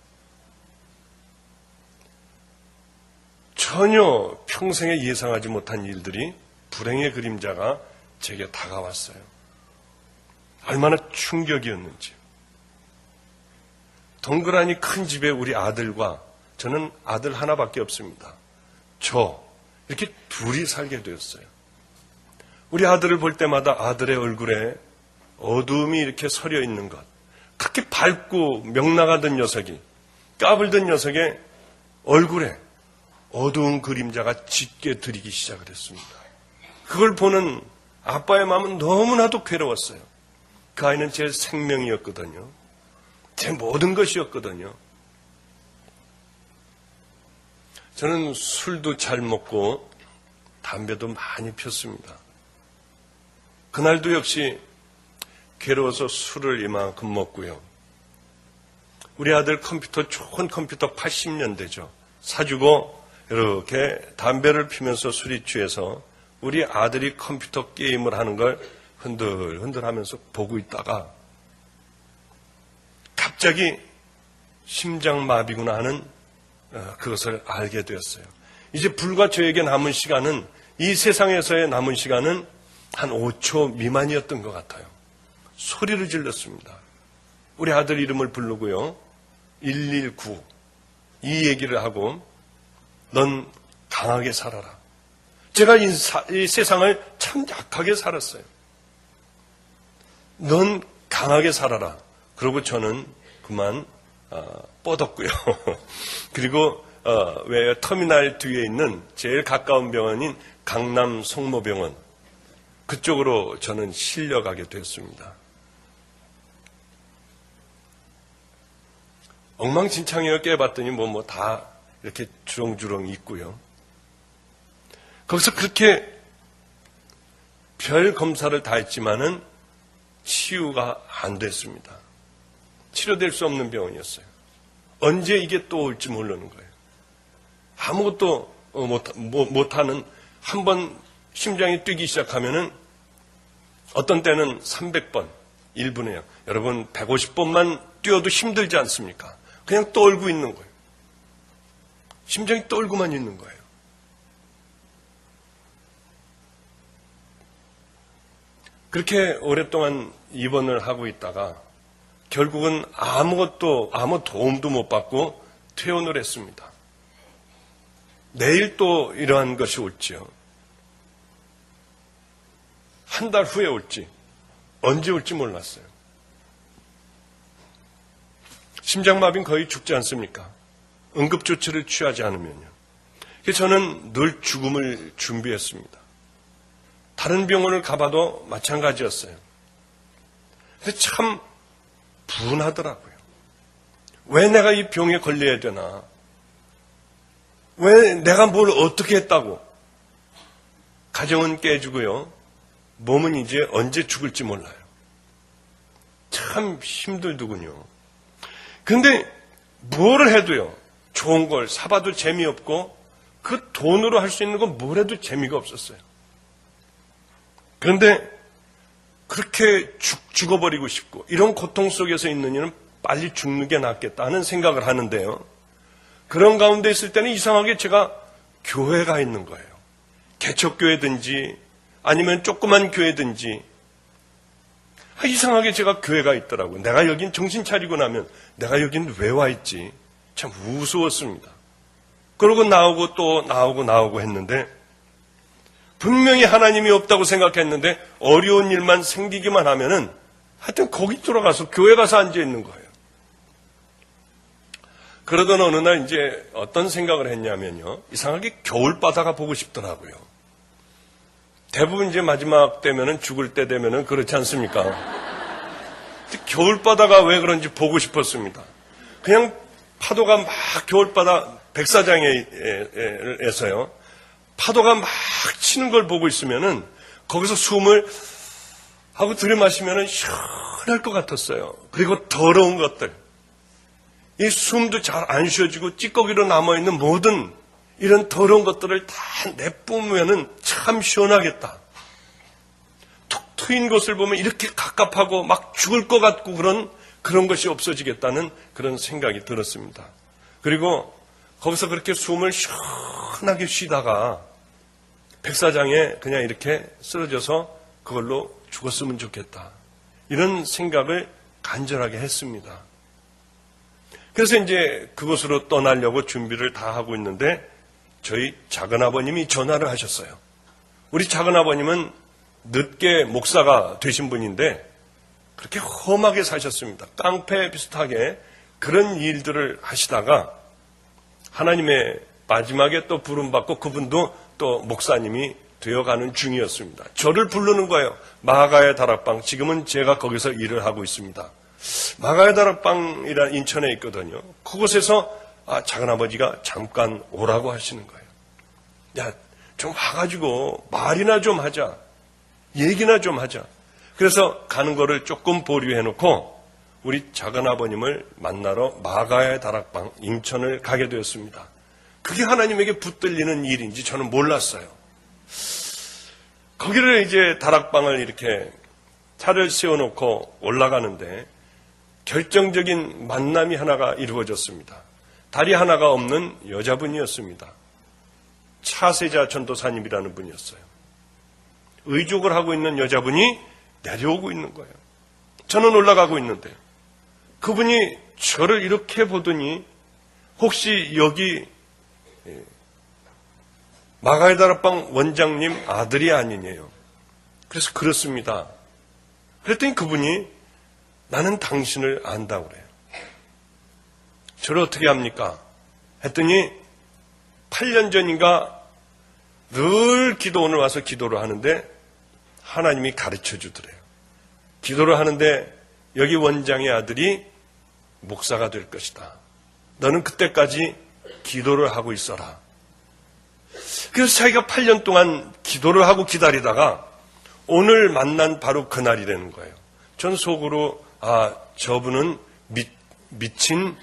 전혀 평생에 예상하지 못한 일들이, 불행의 그림자가 제게 다가왔어요. 얼마나 충격이었는지. 동그라니 큰 집에 우리 아들과, 저는 아들 하나밖에 없습니다. 이렇게 둘이 살게 되었어요. 우리 아들을 볼 때마다 아들의 얼굴에 어두움이 이렇게 서려 있는 것, 그렇게 밝고 명랑하던 녀석이, 까불던 녀석의 얼굴에 어두운 그림자가 짙게 들이기 시작을 했습니다. 그걸 보는 아빠의 마음은 너무나도 괴로웠어요. 그 아이는 제 생명이었거든요. 제 모든 것이었거든요. 저는 술도 잘 먹고 담배도 많이 폈습니다. 그날도 역시 괴로워서 술을 이만큼 먹고요. 우리 아들 컴퓨터, 좋은 컴퓨터 80년대죠. 사주고 이렇게 담배를 피면서 술이 취해서 우리 아들이 컴퓨터 게임을 하는 걸 흔들흔들 하면서 보고 있다가 갑자기 심장마비구나 하는 그것을 알게 되었어요. 이제 불과 저에게 남은 시간은, 이 세상에서의 남은 시간은 한 5초 미만이었던 것 같아요. 소리를 질렀습니다. 우리 아들 이름을 부르고요. 119. 이 얘기를 하고, 넌 강하게 살아라. 제가 이 세상을 참 약하게 살았어요. 넌 강하게 살아라. 그리고 저는 그만 뻗었고요. 그리고 왜 터미널 뒤에 있는 제일 가까운 병원인 강남 성모병원, 그쪽으로 저는 실려가게 됐습니다. 엉망진창이어 깨봤더니 뭐 다 이렇게 주렁주렁 있고요. 거기서 그렇게 별 검사를 다 했지만은 치유가 안 됐습니다. 치료될 수 없는 병원이었어요. 언제 이게 또 올지 모르는 거예요. 아무것도 못하는, 한번 심장이 뛰기 시작하면은 어떤 때는 300번, 1분에요. 여러분 150번만 뛰어도 힘들지 않습니까? 그냥 떨고 있는 거예요. 심장이 떨고만 있는 거예요. 그렇게 오랫동안 입원을 하고 있다가 결국은 아무 도움도 못 받고 퇴원을 했습니다. 내일 또 이러한 것이 올지요. 한 달 후에 올지, 언제 올지 몰랐어요. 심장마비는 거의 죽지 않습니까? 응급조치를 취하지 않으면요. 그래서 저는 늘 죽음을 준비했습니다. 다른 병원을 가봐도 마찬가지였어요. 그래서 참 분하더라고요. 왜 내가 이 병에 걸려야 되나? 왜 내가 뭘 어떻게 했다고? 가정은 깨지고요. 몸은 이제 언제 죽을지 몰라요. 참 힘들더군요. 근데 뭐를 해도요, 좋은 걸 사봐도 재미없고, 그 돈으로 할 수 있는 건 뭘 해도 재미가 없었어요. 그런데 그렇게 죽어버리고 싶고, 이런 고통 속에서 있는 이는 빨리 죽는 게 낫겠다는 생각을 하는데요. 그런 가운데 있을 때는 이상하게 제가 교회가 있는 거예요. 개척교회든지 아니면 조그만 교회든지, 이상하게 제가 교회가 있더라고요. 내가 여긴 정신 차리고 나면 내가 여긴 왜 와 있지? 참 우스웠습니다. 그러고 나오고 또 나오고 했는데, 분명히 하나님이 없다고 생각했는데 어려운 일만 생기기만 하면은 하여튼 거기 들어가서 교회 가서 앉아 있는 거예요. 그러던 어느 날 이제 어떤 생각을 했냐면요, 이상하게 겨울바다가 보고 싶더라고요. 대부분 이제 마지막 때면은, 죽을 때 되면은 그렇지 않습니까? 겨울바다가 왜 그런지 보고 싶었습니다. 그냥 파도가 막, 겨울바다 백사장에서요, 파도가 막 치는 걸 보고 있으면은 거기서 숨을 하고 들이마시면은 시원할 것 같았어요. 그리고 더러운 것들, 이 숨도 잘 안 쉬어지고 찌꺼기로 남아있는 모든 이런 더러운 것들을 다 내뿜으면은 참 시원하겠다. 트인 것을 보면 이렇게 갑갑하고 막 죽을 것 같고 그런 것이 없어지겠다는 그런 생각이 들었습니다. 그리고 거기서 그렇게 숨을 시원하게 쉬다가 백사장에 그냥 이렇게 쓰러져서 그걸로 죽었으면 좋겠다. 이런 생각을 간절하게 했습니다. 그래서 이제 그곳으로 떠나려고 준비를 다 하고 있는데 저희 작은아버님이 전화를 하셨어요. 우리 작은아버님은 늦게 목사가 되신 분인데 그렇게 험하게 사셨습니다. 깡패 비슷하게 그런 일들을 하시다가 하나님의 마지막에 또 부름받고 그분도 또 목사님이 되어가는 중이었습니다. 저를 부르는 거예요. 마가야 다락방. 지금은 제가 거기서 일을 하고 있습니다. 마가야 다락방이라 인천에 있거든요. 그곳에서 작은아버지가 잠깐 오라고 하시는 거예요. 야, 좀 와가지고 말이나 좀 하자. 얘기나 좀 하자. 그래서 가는 거를 조금 보류해놓고 우리 작은아버님을 만나러 마가야 다락방 인천을 가게 되었습니다. 그게 하나님에게 붙들리는 일인지 저는 몰랐어요. 거기를 이제 다락방을 이렇게 차를 세워놓고 올라가는데 결정적인 만남이 하나가 이루어졌습니다. 다리 하나가 없는 여자분이었습니다. 차세자 전도사님이라는 분이었어요. 의족을 하고 있는 여자분이 내려오고 있는 거예요. 저는 올라가고 있는데 그분이 저를 이렇게 보더니 혹시 여기 마가야 다락방 원장님 아들이 아니냐요. 그래서 그렇습니다. 그랬더니 그분이 나는 당신을 안다고 그래요. 저를 어떻게 합니까? 했더니 8년 전인가 늘 기도원을 와서 기도를 하는데 하나님이 가르쳐 주더래요. 기도를 하는데 여기 원장의 아들이 목사가 될 것이다. 너는 그때까지 기도를 하고 있어라. 그래서 자기가 8년 동안 기도를 하고 기다리다가 오늘 만난 바로 그날이라는 거예요. 전 속으로 저분은 미친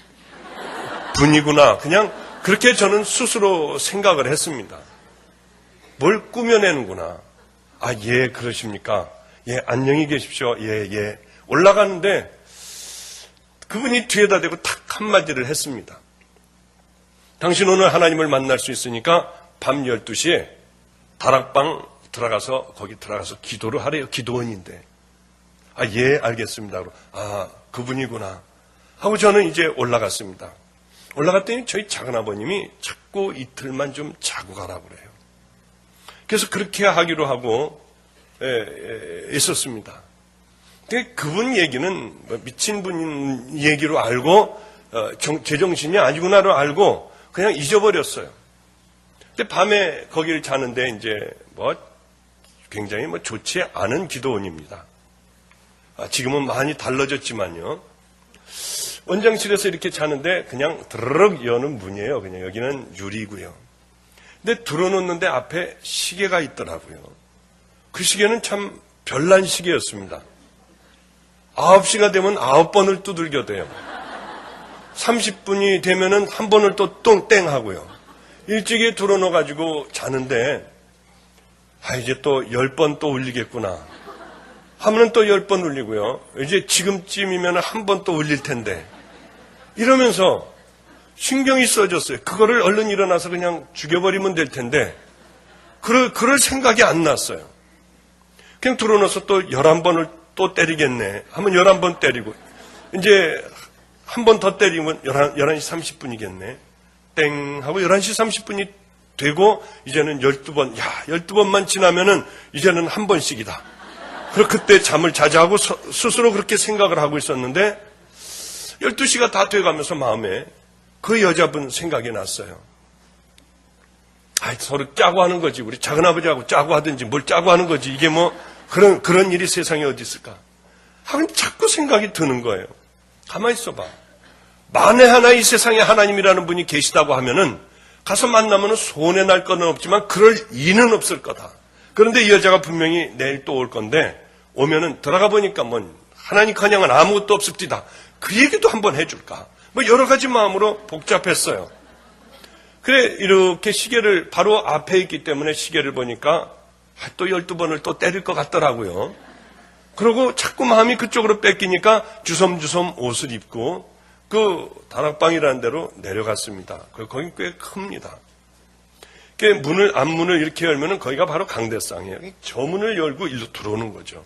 분이구나. 그냥 그렇게 저는 스스로 생각을 했습니다. 뭘 꾸며내는구나. 예, 그러십니까? 예, 안녕히 계십시오. 예. 올라가는데 그분이 뒤에다 대고 탁 한마디를 했습니다. 당신 오늘 하나님을 만날 수 있으니까 밤 12시에 다락방 거기 들어가서 기도를 하래요. 기도원인데. 예, 알겠습니다. 그분이구나. 하고 저는 이제 올라갔습니다. 올라갔더니 저희 작은아버님이 자꾸 이틀만 좀 자고 가라고 그래요. 그래서 그렇게 하기로 하고 있었습니다. 근데 그분 얘기는 미친 분 얘기로 알고 제정신이 아니구나로 알고 그냥 잊어버렸어요. 근데 밤에 거기를 자는데 이제 굉장히 좋지 않은 기도원입니다. 지금은 많이 달라졌지만요. 원장실에서 이렇게 자는데 그냥 드르륵 여는 문이에요. 그냥 여기는 유리고요. 근데 들어놓는데 앞에 시계가 있더라고요. 그 시계는 참 별난 시계였습니다. 9시가 되면 9번을 두들겨 대요. 30분이 되면은 한 번을 또 똥땡 하고요. 일찍이 들어놓아가지고 자는데 이제 또 10번 또 울리겠구나 하면은 또 10번 울리고요. 이제 지금쯤이면 한 번 또 울릴 텐데 이러면서 신경이 써졌어요. 그거를 얼른 일어나서 그냥 죽여버리면 될 텐데 그럴 생각이 안 났어요. 그냥 들어놓아서 또 11번을 또 때리겠네 하면 11번 때리고 이제 한 번 더 때리면 11시 30분이겠네 땡 하고 11시 30분이 되고 이제는 12번 12번만 지나면은 이제는 한 번씩이다. 그리고 그때 잠을 자자 하고 스스로 그렇게 생각을 하고 있었는데 12시가 다 돼가면서 마음에 그 여자분 생각이 났어요. 서로 짜고 하는 거지. 우리 작은아버지하고 짜고 하든지 뭘 짜고 하는 거지. 이게 그런 일이 세상에 어디 있을까? 하긴 자꾸 생각이 드는 거예요. 가만히 있어봐. 만에 하나 이 세상에 하나님이라는 분이 계시다고 하면은 가서 만나면은 손해 날 건 없지만 그럴 이는 없을 거다. 그런데 이 여자가 분명히 내일 또 올 건데 오면은 들어가 보니까 하나님커녕은 아무것도 없습니다. 그 얘기도 한번 해줄까? 여러 가지 마음으로 복잡했어요. 그래 이렇게 시계를 바로 앞에 있기 때문에 시계를 보니까 또 12번을 또 때릴 것 같더라고요. 그러고 자꾸 마음이 그쪽으로 뺏기니까 주섬주섬 옷을 입고 그 다락방이라는 데로 내려갔습니다. 거기 꽤 큽니다. 앞문을 이렇게 열면은 거기가 바로 강대상이에요. 저 문을 열고 일로 들어오는 거죠.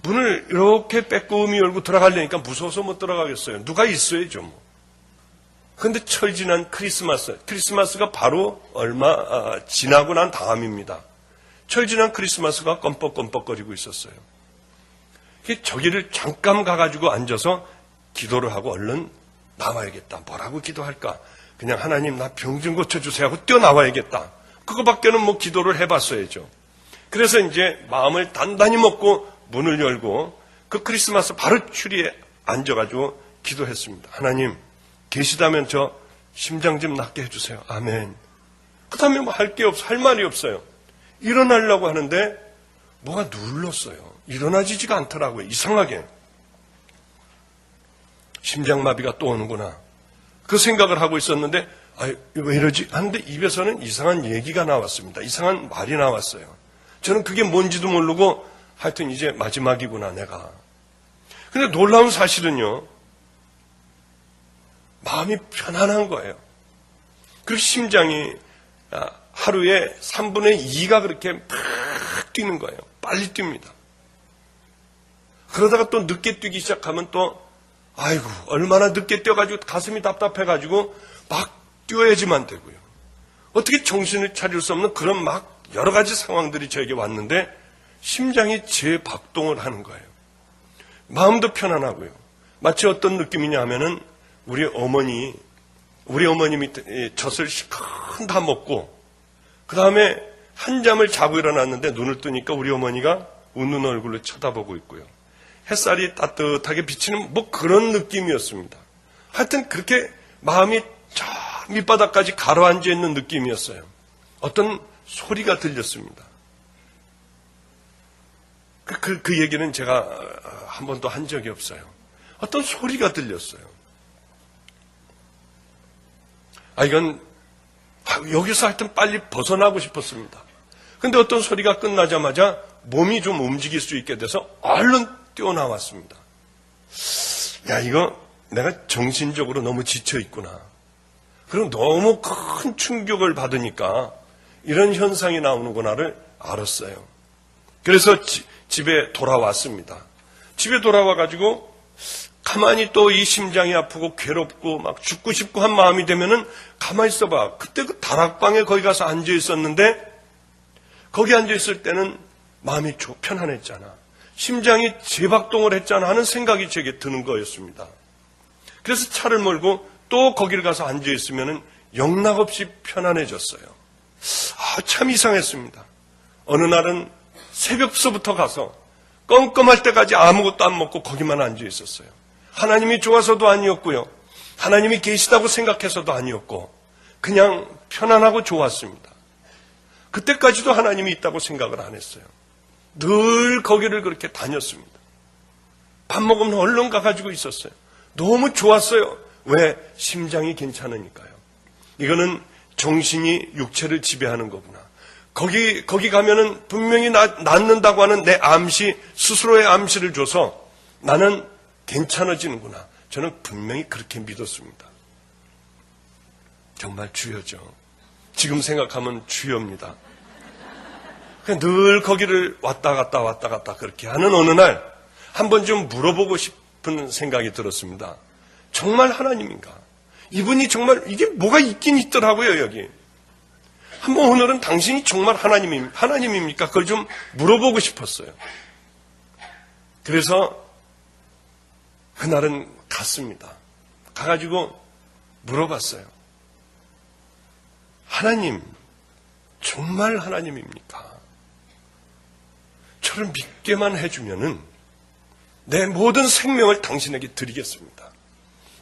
문을 이렇게 빼꼼히 열고 들어가려니까 무서워서 못 들어가겠어요. 누가 있어야죠, 뭐. 근데 철 지난 크리스마스가 바로 얼마 지나고 난 다음입니다. 철 지난 크리스마스가 껌뻑껌뻑거리고 있었어요. 저기를 잠깐 가가지고 앉아서 기도를 하고 얼른 나와야겠다. 뭐라고 기도할까? 그냥 하나님 나 병 좀 고쳐주세요 하고 뛰어나와야겠다. 그거밖에는 뭐 기도를 해봤어야죠. 그래서 이제 마음을 단단히 먹고 문을 열고 그 크리스마스 바로 추리에 앉아가지고 기도했습니다. 하나님 계시다면 저 심장 좀 낫게 해주세요. 아멘. 그 다음에 뭐 할 말이 없어요. 일어나려고 하는데 뭐가 눌렀어요. 일어나지지가 않더라고요. 이상하게. 심장마비가 또 오는구나. 그 생각을 하고 있었는데 왜 이러지? 하는데 입에서는 이상한 얘기가 나왔습니다. 이상한 말이 나왔어요. 저는 그게 뭔지도 모르고 하여튼 이제 마지막이구나 내가. 근데 놀라운 사실은요. 마음이 편안한 거예요. 그 심장이 하루에 3분의 2가 그렇게 팍 뛰는 거예요. 빨리 뜁니다. 그러다가 또 늦게 뛰기 시작하면 또 아이고 얼마나 늦게 뛰어가지고 가슴이 답답해가지고 막 뛰어야지만 되고요. 어떻게 정신을 차릴 수 없는 그런 막 여러 가지 상황들이 저에게 왔는데 심장이 재박동을 하는 거예요. 마음도 편안하고요. 마치 어떤 느낌이냐 하면은 우리 어머님이 젖을 시큰 다 먹고 그 다음에 한잠을 자고 일어났는데 눈을 뜨니까 우리 어머니가 웃는 얼굴로 쳐다보고 있고요. 햇살이 따뜻하게 비치는 뭐 그런 느낌이었습니다. 하여튼 그렇게 마음이 저 밑바닥까지 가라앉아 있는 느낌이었어요. 어떤 소리가 들렸습니다. 그 얘기는 제가 한 번도 한 적이 없어요. 어떤 소리가 들렸어요. 이건 여기서 하여튼 빨리 벗어나고 싶었습니다. 근데 어떤 소리가 끝나자마자 몸이 좀 움직일 수 있게 돼서 얼른 뛰어나왔습니다. 이거 내가 정신적으로 너무 지쳐있구나. 그리고 너무 큰 충격을 받으니까 이런 현상이 나오는구나를 알았어요. 그래서 집에 돌아왔습니다. 집에 돌아와가지고 가만히 또 이 심장이 아프고 괴롭고 막 죽고 싶고 한 마음이 되면은 가만히 있어봐. 그때 그 다락방에 거기 가서 앉아 있었는데 거기 앉아 있을 때는 마음이 편안했잖아. 심장이 재박동을 했잖아 하는 생각이 제게 드는 거였습니다. 그래서 차를 몰고 또 거기를 가서 앉아 있으면은 영락없이 편안해졌어요. 참 이상했습니다. 어느 날은 새벽서부터 가서 껌껌할 때까지 아무것도 안 먹고 거기만 앉아 있었어요. 하나님이 좋아서도 아니었고요. 하나님이 계시다고 생각해서도 아니었고 그냥 편안하고 좋았습니다. 그때까지도 하나님이 있다고 생각을 안 했어요. 늘 거기를 그렇게 다녔습니다. 밥 먹으면 얼른 가가지고 있었어요. 너무 좋았어요. 왜? 심장이 괜찮으니까요. 이거는 정신이 육체를 지배하는 거구나. 거기 가면은 분명히 낫는다고 하는 내 암시, 스스로의 암시를 줘서 나는 괜찮아지는구나. 저는 분명히 그렇게 믿었습니다. 정말 주여죠. 지금 생각하면 주여입니다. 늘 거기를 왔다 갔다 그렇게 하는 어느 날 한 번 좀 물어보고 싶은 생각이 들었습니다. 정말 하나님인가? 이분이 정말 이게 뭐가 있긴 있더라고요. 여기. 한번 오늘은 당신이 정말 하나님입니까? 그걸 좀 물어보고 싶었어요. 그래서 그날은 갔습니다. 가가지고 물어봤어요. 하나님, 정말 하나님입니까? 저를 믿게만 해주면은 내 모든 생명을 당신에게 드리겠습니다.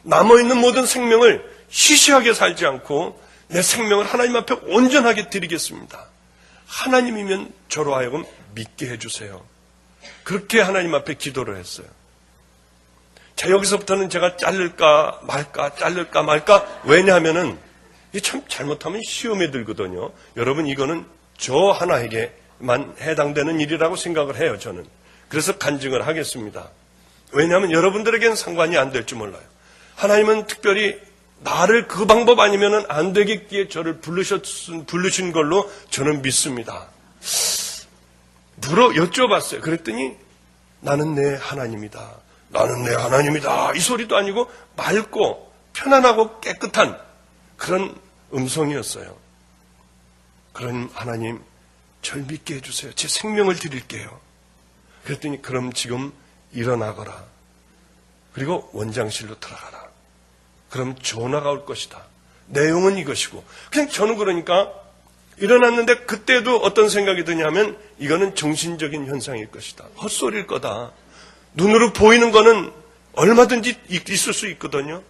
남아있는 모든 생명을 시시하게 살지 않고 내 생명을 하나님 앞에 온전하게 드리겠습니다. 하나님이면 저로 하여금 믿게 해주세요. 그렇게 하나님 앞에 기도를 했어요. 자, 여기서부터는 제가 자를까 말까. 왜냐하면은 이게 참 잘못하면 시험에 들거든요. 여러분, 이거는 저 하나에게만 해당되는 일이라고 생각을 해요, 저는. 그래서 간증을 하겠습니다. 왜냐하면 여러분들에게는 상관이 안 될지 몰라요. 하나님은 특별히 나를 그 방법 아니면 안 되겠기에 저를 부르신 걸로 저는 믿습니다. 여쭤봤어요. 그랬더니 나는 내 하나님이다. 나는 내 하나님이다. 이 소리도 아니고 맑고 편안하고 깨끗한 그런 음성이었어요. 그런 하나님, 절 믿게 해주세요. 제 생명을 드릴게요. 그랬더니 그럼 지금 일어나거라. 그리고 원장실로 들어가라. 그럼 전화가 올 것이다. 내용은 이것이고. 그냥 저는 그러니까 일어났는데 그때도 어떤 생각이 드냐면 이거는 정신적인 현상일 것이다. 헛소리일 거다. 눈으로 보이는 거는 얼마든지 있을 수 있거든요.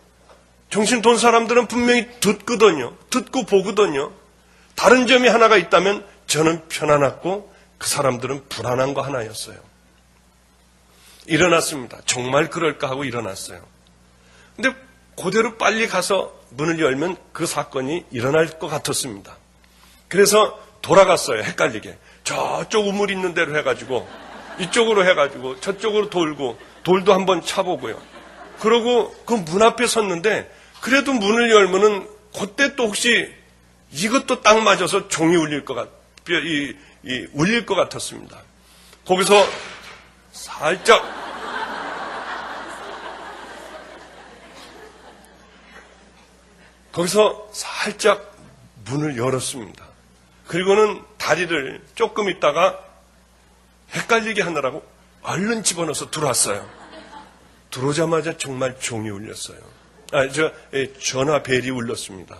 정신 돈 사람들은 분명히 듣거든요. 듣고 보거든요. 다른 점이 하나가 있다면 저는 편안했고 그 사람들은 불안한 거 하나였어요. 일어났습니다. 정말 그럴까 하고 일어났어요. 근데 그대로 빨리 가서 문을 열면 그 사건이 일어날 것 같았습니다. 그래서 돌아갔어요. 헷갈리게. 저쪽 우물 있는 대로 해가지고 이쪽으로 해가지고 저쪽으로 돌고 돌도 한번 차보고요. 그러고 그 문 앞에 섰는데 그래도 문을 열면은 그때 또 혹시 이것도 딱 맞아서 종이 울릴 것 울릴 것 같았습니다. 거기서 살짝 문을 열었습니다. 그리고는 다리를 조금 있다가 헷갈리게 하느라고 얼른 집어넣어서 들어왔어요. 들어오자마자 정말 종이 울렸어요. 전화 벨이 울렸습니다.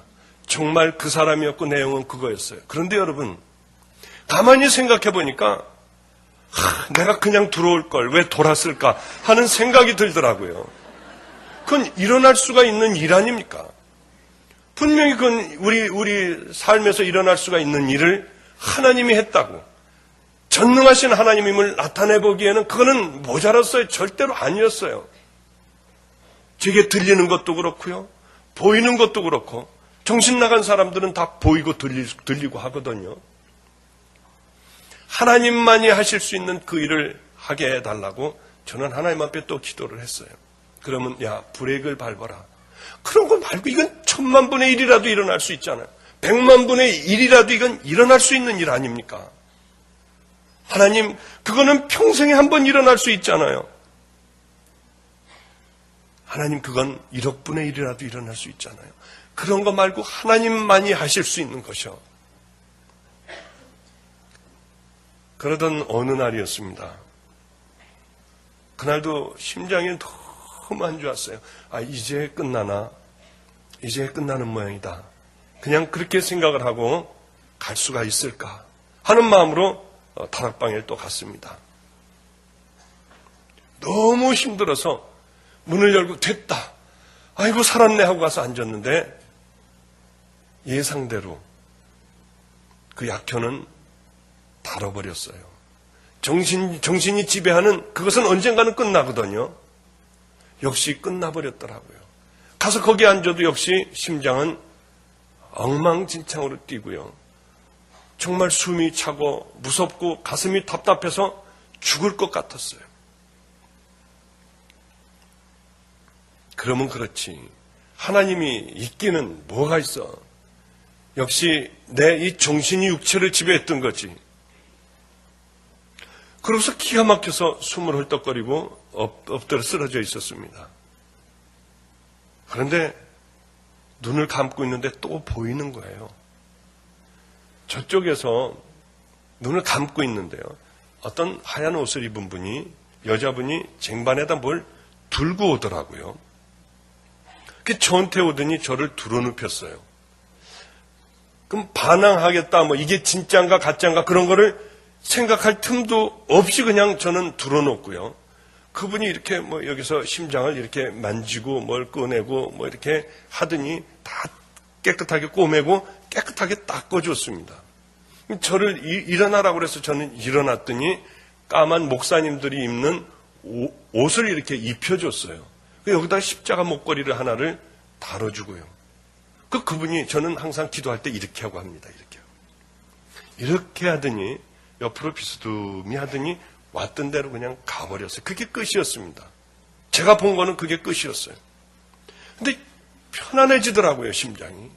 정말 그 사람이었고 내용은 그거였어요. 그런데 여러분, 가만히 생각해 보니까 내가 그냥 들어올 걸 왜 돌았을까 하는 생각이 들더라고요. 그건 일어날 수가 있는 일 아닙니까? 분명히 그건 우리 삶에서 일어날 수가 있는 일을 하나님이 했다고. 전능하신 하나님임을 나타내보기에는 그거는 모자랐어요. 절대로 아니었어요. 제게 들리는 것도 그렇고요. 보이는 것도 그렇고 정신 나간 사람들은 다 보이고 들리고 하거든요. 하나님만이 하실 수 있는 그 일을 하게 해달라고 저는 하나님 앞에 또 기도를 했어요. 그러면 야 브레이크를 밟아라. 그런 거 말고 이건 1000만 분의 1이라도 일어날 수 있잖아요. 100만 분의 1이라도 이건 일어날 수 있는 일 아닙니까? 하나님, 그거는 평생에 한 번 일어날 수 있잖아요. 하나님, 그건 1억 분의 1이라도 일어날 수 있잖아요. 그런 거 말고 하나님만이 하실 수 있는 것이요. 그러던 어느 날이었습니다. 그날도 심장이 너무 안 좋았어요. 이제 끝나나? 이제 끝나는 모양이다. 그냥 그렇게 생각을 하고 갈 수가 있을까 하는 마음으로 다락방에 또 갔습니다. 너무 힘들어서 문을 열고 됐다. 아이고 살았네 하고 가서 앉았는데 예상대로 그 약효는 달아버렸어요. 정신이 지배하는 그것은 언젠가는 끝나거든요. 역시 끝나버렸더라고요. 가서 거기 앉아도 역시 심장은 엉망진창으로 뛰고요. 정말 숨이 차고 무섭고 가슴이 답답해서 죽을 것 같았어요. 그러면 그렇지. 하나님이 있기는 뭐가 있어. 역시 내 이 정신이 육체를 지배했던 거지. 그러고서 기가 막혀서 숨을 헐떡거리고 엎드려 쓰러져 있었습니다. 그런데 눈을 감고 있는데 또 보이는 거예요. 저쪽에서 눈을 감고 있는데요. 어떤 하얀 옷을 입은 분이, 여자분이 쟁반에다 뭘 들고 오더라고요. 그 저한테 오더니 저를 두루눕혔어요. 그럼 반항하겠다, 이게 진짜인가 가짜인가 그런 거를 생각할 틈도 없이 그냥 저는 두루놓고요. 그분이 이렇게 여기서 심장을 이렇게 만지고 뭘 꺼내고 이렇게 하더니 다 깨끗하게 꼬매고 깨끗하게 닦아줬습니다. 저를 일어나라고 그래서 저는 일어났더니 까만 목사님들이 입는 옷을 이렇게 입혀줬어요. 여기다 십자가 목걸이를 하나를 달아주고요. 그분이 저는 항상 기도할 때 이렇게 하고 합니다. 이렇게 하더니 옆으로 비스듬히 하더니 왔던 대로 그냥 가버렸어요. 그게 끝이었습니다. 제가 본 거는 그게 끝이었어요. 근데 편안해지더라고요, 심장이.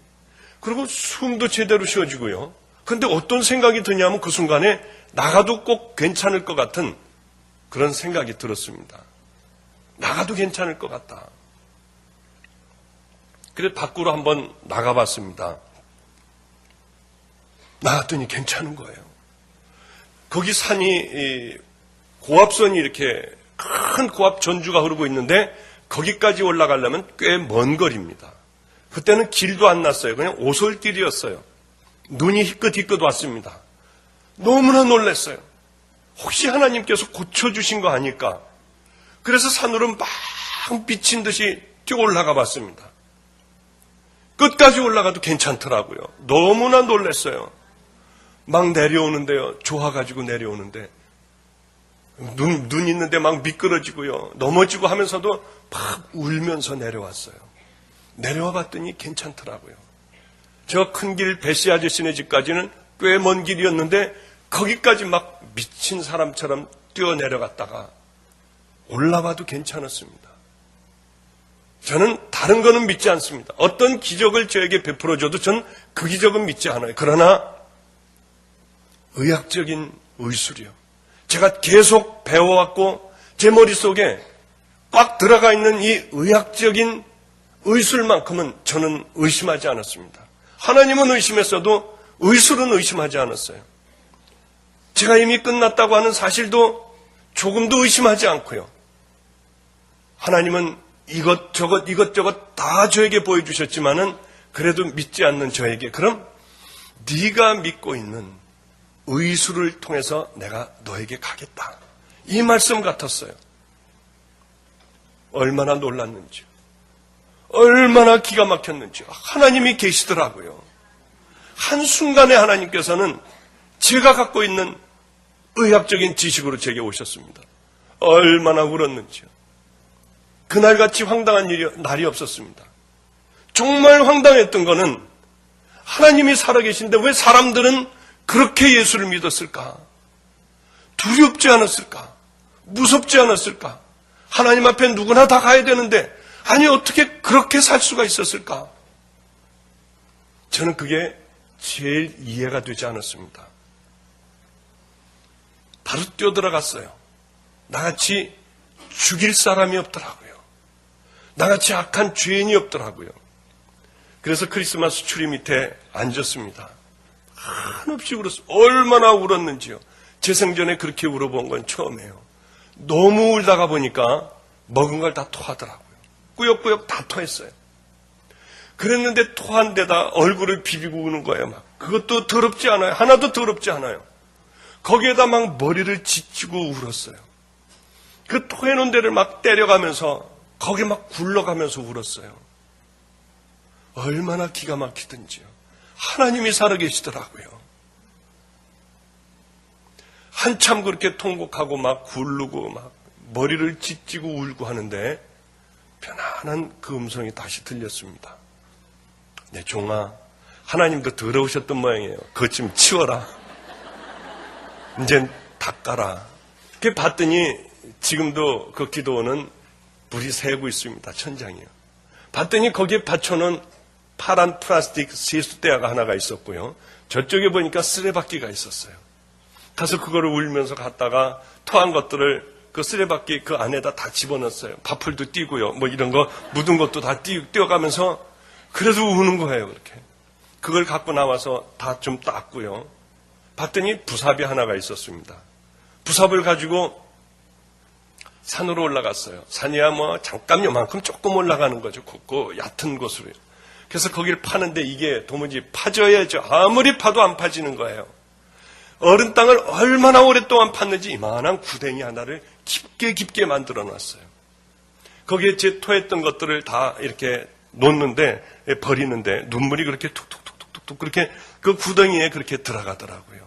그리고 숨도 제대로 쉬어지고요. 근데 어떤 생각이 드냐면 그 순간에 나가도 꼭 괜찮을 것 같은 그런 생각이 들었습니다. 나가도 괜찮을 것 같다. 그래서 밖으로 한번 나가봤습니다. 나갔더니 괜찮은 거예요. 거기 산이 고압선이 이렇게 큰 고압 전주가 흐르고 있는데 거기까지 올라가려면 꽤 먼 거리입니다. 그때는 길도 안 났어요. 그냥 오솔길이었어요. 눈이 희끗희끗 왔습니다. 너무나 놀랐어요. 혹시 하나님께서 고쳐주신 거 아닐까? 그래서 산으로 막 미친 듯이 뛰어 올라가 봤습니다. 끝까지 올라가도 괜찮더라고요. 너무나 놀랐어요. 막 내려오는데요. 좋아가지고 내려오는데 눈 있는데 막 미끄러지고요. 넘어지고 하면서도 막 울면서 내려왔어요. 내려와 봤더니 괜찮더라고요. 저 큰 길 배씨 아저씨네 집까지는 꽤 먼 길이었는데 거기까지 막 미친 사람처럼 뛰어 내려갔다가 올라와도 괜찮았습니다. 저는 다른 거는 믿지 않습니다. 어떤 기적을 저에게 베풀어줘도 전 그 기적은 믿지 않아요. 그러나 의학적인 의술이요. 제가 계속 배워왔고 제 머릿속에 꽉 들어가 있는 이 의학적인 의술만큼은 저는 의심하지 않았습니다. 하나님은 의심했어도 의술은 의심하지 않았어요. 제가 이미 끝났다고 하는 사실도 조금도 의심하지 않고요. 하나님은 이것저것 다 저에게 보여주셨지만은 그래도 믿지 않는 저에게 그럼 네가 믿고 있는 의술을 통해서 내가 너에게 가겠다. 이 말씀 같았어요. 얼마나 놀랐는지요. 얼마나 기가 막혔는지요. 하나님이 계시더라고요. 한순간에 하나님께서는 제가 갖고 있는 의학적인 지식으로 제게 오셨습니다. 얼마나 울었는지요. 그날같이 황당한 날이 없었습니다. 정말 황당했던 거는 하나님이 살아계신데 왜 사람들은 그렇게 예수를 믿었을까? 두렵지 않았을까? 무섭지 않았을까? 하나님 앞에 누구나 다 가야 되는데 아니 어떻게 그렇게 살 수가 있었을까? 저는 그게 제일 이해가 되지 않았습니다. 바로 뛰어들어갔어요. 나같이 죽일 사람이 없더라고요. 나같이 악한 죄인이 없더라고요. 그래서 크리스마스 추리 밑에 앉았습니다. 한없이 울었어요. 얼마나 울었는지요. 제 생전에 그렇게 울어본 건 처음이에요. 너무 울다가 보니까 먹은 걸 다 토하더라고요. 꾸역꾸역 다 토했어요. 그랬는데 토한 데다 얼굴을 비비고 우는 거예요. 막 그것도 더럽지 않아요. 하나도 더럽지 않아요. 거기에다 막 머리를 짓치고 울었어요. 그 토해놓은 데를 막 때려가면서 거기에 막 굴러가면서 울었어요. 얼마나 기가 막히든지요. 하나님이 살아계시더라고요. 한참 그렇게 통곡하고 막 굴르고 막 머리를 짓지고 울고 하는데 편안한 그 음성이 다시 들렸습니다. 내 종아, 하나님도 더러우셨던 모양이에요. 그것 좀 치워라. 이제 닦아라. 그 봤더니 지금도 그 기도원은 불이 새고 있습니다. 천장이요. 봤더니 거기에 받쳐놓은 파란 플라스틱 세수대야가 하나가 있었고요. 저쪽에 보니까 쓰레받기가 있었어요. 가서 그거를 울면서 갔다가 토한 것들을 그 쓰레받기 그 안에다 다 집어넣었어요. 밥풀도 띄고요. 뭐 이런 거 묻은 것도 다 띄어가면서 그래도 우는 거예요. 그렇게. 그걸 갖고 나와서 다 좀 닦고요. 봤더니 부삽이 하나가 있었습니다. 부삽을 가지고 산으로 올라갔어요. 산이야 뭐 잠깐 요만큼 조금 올라가는 거죠. 굵고 얕은 곳으로. 그래서 거기를 파는데 이게 도무지 파져야죠. 아무리 파도 안 파지는 거예요. 어른 땅을 얼마나 오랫동안 팠는지 이만한 구덩이 하나를 깊게 만들어 놨어요. 거기에 제 토했던 것들을 다 이렇게 놓는데, 버리는데 눈물이 그렇게 툭툭툭툭툭 그렇게 그 구덩이에 그렇게 들어가더라고요.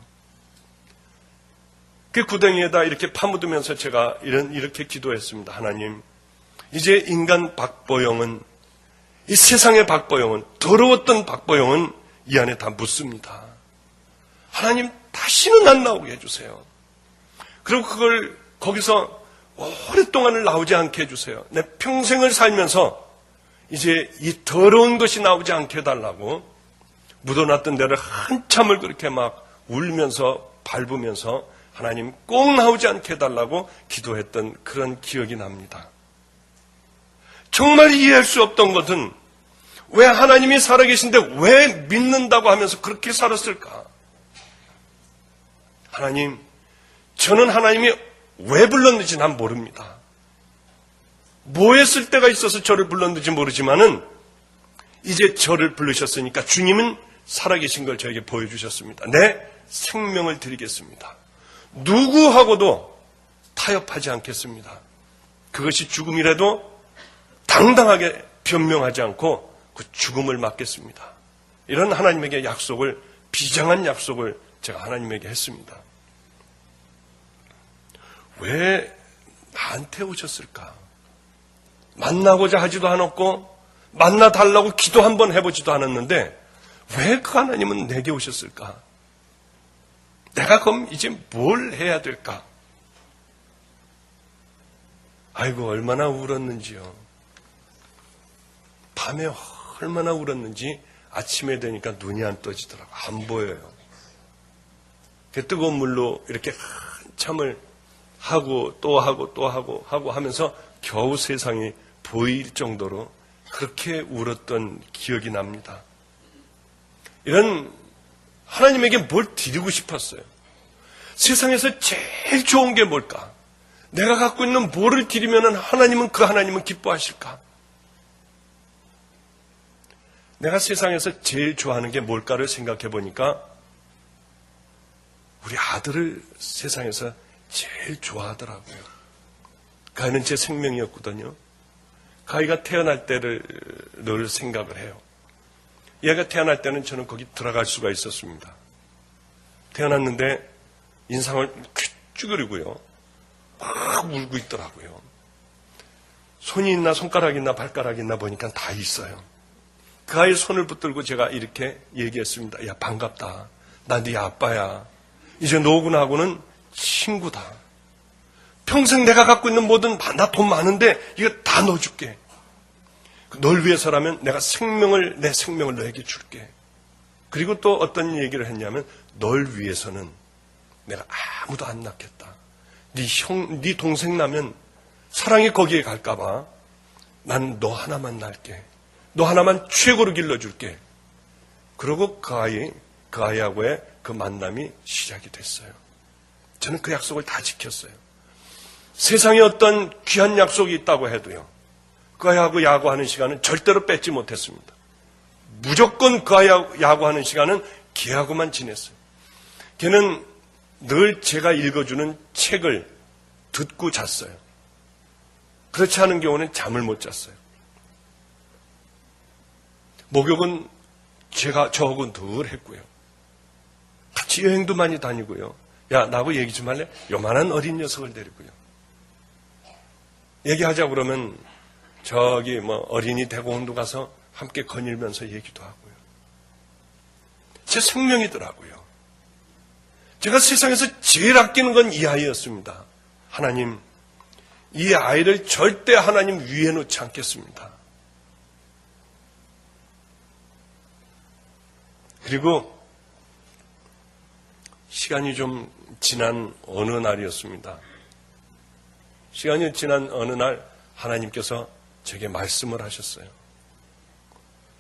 그 구덩이에다 이렇게 파묻으면서 제가 이렇게 기도했습니다. 하나님, 이제 인간 박보영은, 이 세상의 박보영은, 더러웠던 박보영은 이 안에 다 묻습니다. 하나님, 다시는 안 나오게 해주세요. 그리고 그걸 거기서 오랫동안을 나오지 않게 해주세요. 내 평생을 살면서 이제 이 더러운 것이 나오지 않게 해달라고 묻어놨던 데를 한참을 그렇게 막 울면서 밟으면서 하나님 꼭 나오지 않게 해달라고 기도했던 그런 기억이 납니다. 정말 이해할 수 없던 것은 왜 하나님이 살아계신데 왜 믿는다고 하면서 그렇게 살았을까? 하나님, 저는 하나님이 왜 불렀는지 난 모릅니다. 뭐 했을 때가 있어서 저를 불렀는지 모르지만은 이제 저를 부르셨으니까 주님은 살아계신 걸 저에게 보여주셨습니다. 내 생명을 드리겠습니다. 누구하고도 타협하지 않겠습니다. 그것이 죽음이라도 당당하게 변명하지 않고 그 죽음을 맞겠습니다. 이런 하나님에게 약속을, 비장한 약속을 제가 하나님에게 했습니다. 왜 나한테 오셨을까? 만나고자 하지도 않았고 만나달라고 기도 한번 해보지도 않았는데 왜 그 하나님은 내게 오셨을까? 내가 그럼 이제 뭘 해야 될까? 아이고 얼마나 울었는지요. 밤에 얼마나 울었는지 아침에 되니까 눈이 안 떠지더라고. 안 보여요. 그 뜨거운 물로 이렇게 한참을 하고 또 하고 또 하고 하면서 겨우 세상이 보일 정도로 그렇게 울었던 기억이 납니다. 이런 하나님에게 뭘 드리고 싶었어요. 세상에서 제일 좋은 게 뭘까? 내가 갖고 있는 뭐를 드리면 하나님은 기뻐하실까? 내가 세상에서 제일 좋아하는 게 뭘까를 생각해 보니까 우리 아들을 세상에서 제일 좋아하더라고요. 그 아이는 제 생명이었거든요. 그 아이가 태어날 때를 늘 생각을 해요. 얘가 태어날 때는 저는 거기 들어갈 수가 있었습니다. 태어났는데 인상을 쭈그리고요. 막 울고 있더라고요. 손이 있나 손가락이 있나 발가락이 있나 보니까 다 있어요. 그 아이 손을 붙들고 제가 이렇게 얘기했습니다. 야 반갑다. 나 네 아빠야. 이제 너하고 나하고는 친구다. 평생 내가 갖고 있는 모든 나 돈 많은데 이거 다 넣어줄게. 널 위해서라면 내가 내 생명을 너에게 줄게. 그리고 또 어떤 얘기를 했냐면 널 위해서는 내가 아무도 안 낳겠다. 네 동생 나면 사랑이 거기에 갈까봐 난 너 하나만 낳을게. 너 하나만 최고로 길러줄게. 그러고 그 아이하고의 그 만남이 시작이 됐어요. 저는 그 약속을 다 지켰어요. 세상에 어떤 귀한 약속이 있다고 해도요. 그 아이하고 야구하는 시간은 절대로 뺏지 못했습니다. 무조건 그 아이하고 야구하는 시간은 걔하고만 지냈어요. 걔는 늘 제가 읽어주는 책을 듣고 잤어요. 그렇지 않은 경우는 잠을 못 잤어요. 목욕은 저하고 늘 했고요. 같이 여행도 많이 다니고요. 야, 나하고 얘기 좀 할래? 요만한 어린 녀석을 데리고요. 얘기하자 그러면 저기 어린이 대공원도 가서 함께 거닐면서 얘기도 하고요. 제 생명이더라고요. 제가 세상에서 제일 아끼는 건 이 아이였습니다. 하나님, 이 아이를 절대 하나님 위에 놓지 않겠습니다. 그리고 시간이 좀 지난 어느 날이었습니다. 시간이 지난 어느 날 하나님께서 제게 말씀을 하셨어요.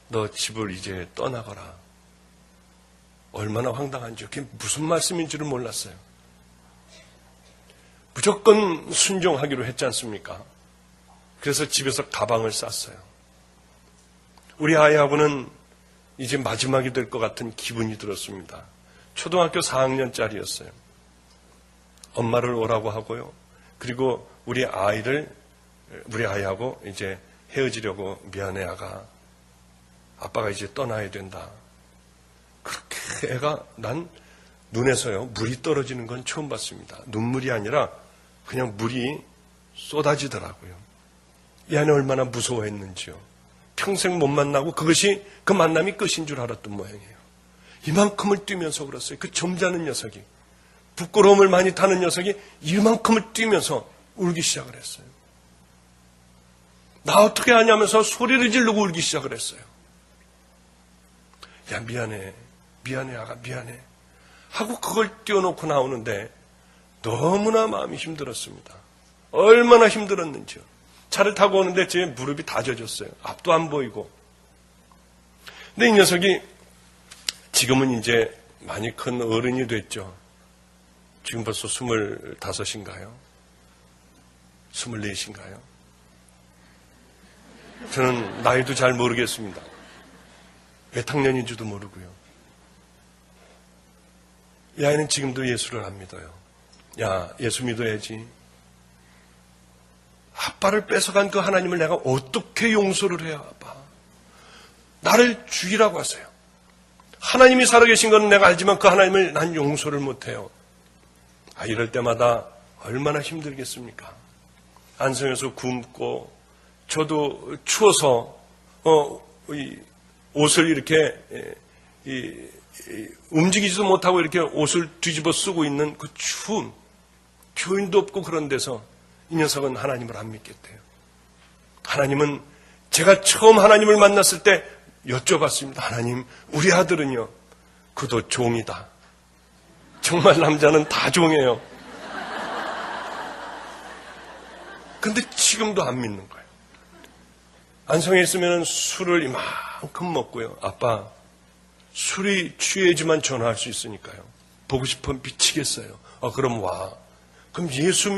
너 집을 이제 떠나거라. 얼마나 황당한지요. 그게 무슨 말씀인 줄은 몰랐어요. 무조건 순종하기로 했지 않습니까? 그래서 집에서 가방을 쌌어요. 우리 아이하고는 이제 마지막이 될 것 같은 기분이 들었습니다. 초등학교 4학년짜리였어요. 엄마를 오라고 하고요. 그리고 우리 아이하고 이제 헤어지려고 미안해 아가. 아빠가 이제 떠나야 된다. 그렇게 애가 난 눈에서요 물이 떨어지는 건 처음 봤습니다. 눈물이 아니라 그냥 물이 쏟아지더라고요. 이 안에 얼마나 무서워했는지요. 평생 못 만나고 그것이 그 만남이 끝인 줄 알았던 모양이에요. 이만큼을 뛰면서 울었어요. 그 점잖은 녀석이. 부끄러움을 많이 타는 녀석이 이만큼을 뛰면서 울기 시작을 했어요. 나 어떻게 하냐면서 소리를 지르고 울기 시작을 했어요. 야, 미안해. 미안해, 아가, 미안해. 하고 그걸 띄워놓고 나오는데 너무나 마음이 힘들었습니다. 얼마나 힘들었는지요. 차를 타고 오는데 제 무릎이 다 젖었어요. 앞도 안 보이고. 근데 이 녀석이 지금은 이제 많이 큰 어른이 됐죠. 지금 벌써 25인가요? 24인가요? 저는 나이도 잘 모르겠습니다. 몇 학년인지도 모르고요. 이 아이는 지금도 예수를 안 믿어요. 야, 예수 믿어야지. 아빠를 뺏어간 그 하나님을 내가 어떻게 용서를 해야, 아빠? 나를 죽이라고 하세요. 하나님이 살아계신 건 내가 알지만 그 하나님을 난 용서를 못해요. 이럴 때마다 얼마나 힘들겠습니까? 안성에서 굶고 저도 추워서 옷을 이렇게 움직이지도 못하고 이렇게 옷을 뒤집어 쓰고 있는 그 추운, 교인도 없고 그런 데서 이 녀석은 하나님을 안 믿겠대요. 하나님은 제가 처음 하나님을 만났을 때 여쭤봤습니다. 하나님, 우리 아들은요? 그도 종이다. 정말 남자는 다 종이에요. 근데 지금도 안 믿는 거예요. 안성에 있으면 술을 이만큼 먹고요. 아빠, 술이 취해지만 전화할 수 있으니까요. 보고 싶으면 미치겠어요. 그럼 와. 그럼 예수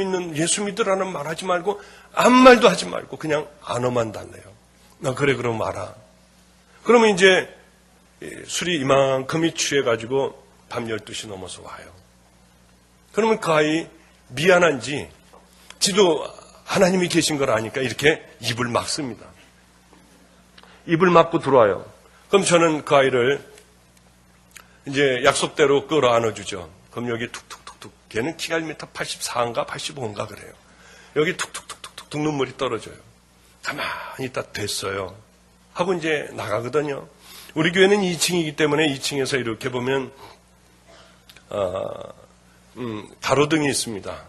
믿으라는 말 하지 말고, 아무 말도 하지 말고, 그냥 안어만 달래요. 그래, 그럼 와라. 그러면 이제 술이 이만큼이 취해가지고 밤 12시 넘어서 와요. 그러면 그 아이 미안한지, 지도 하나님이 계신 걸 아니까 이렇게 입을 막습니다. 입을 막고 들어와요. 그럼 저는 그 아이를 이제 약속대로 끌어 안아주죠. 그럼 여기 툭툭툭툭. 걔는 키가 1m 84인가 85인가 그래요. 여기 툭툭툭툭툭 눈물이 떨어져요. 가만히 있다 됐어요. 하고 이제 나가거든요. 우리 교회는 2층이기 때문에 2층에서 이렇게 보면 가로등이 있습니다.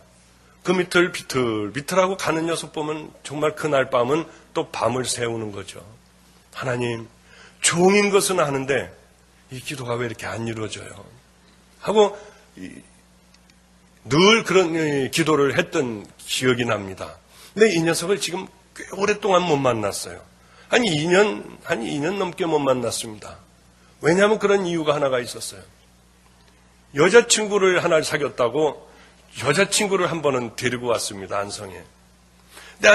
그 밑을 비틀비틀하고 가는 녀석 보면 정말 그날 밤은 또 밤을 새우는 거죠. 하나님, 종인 것은 아는데 이 기도가 왜 이렇게 안 이루어져요? 하고 늘 그런 기도를 했던 기억이 납니다. 근데 이 녀석을 지금 꽤 오랫동안 못 만났어요. 한 2년 넘게 못 만났습니다. 왜냐하면 그런 이유가 하나가 있었어요. 여자친구를 하나 사귀었다고 여자친구를 한 번은 데리고 왔습니다, 안성에. 근데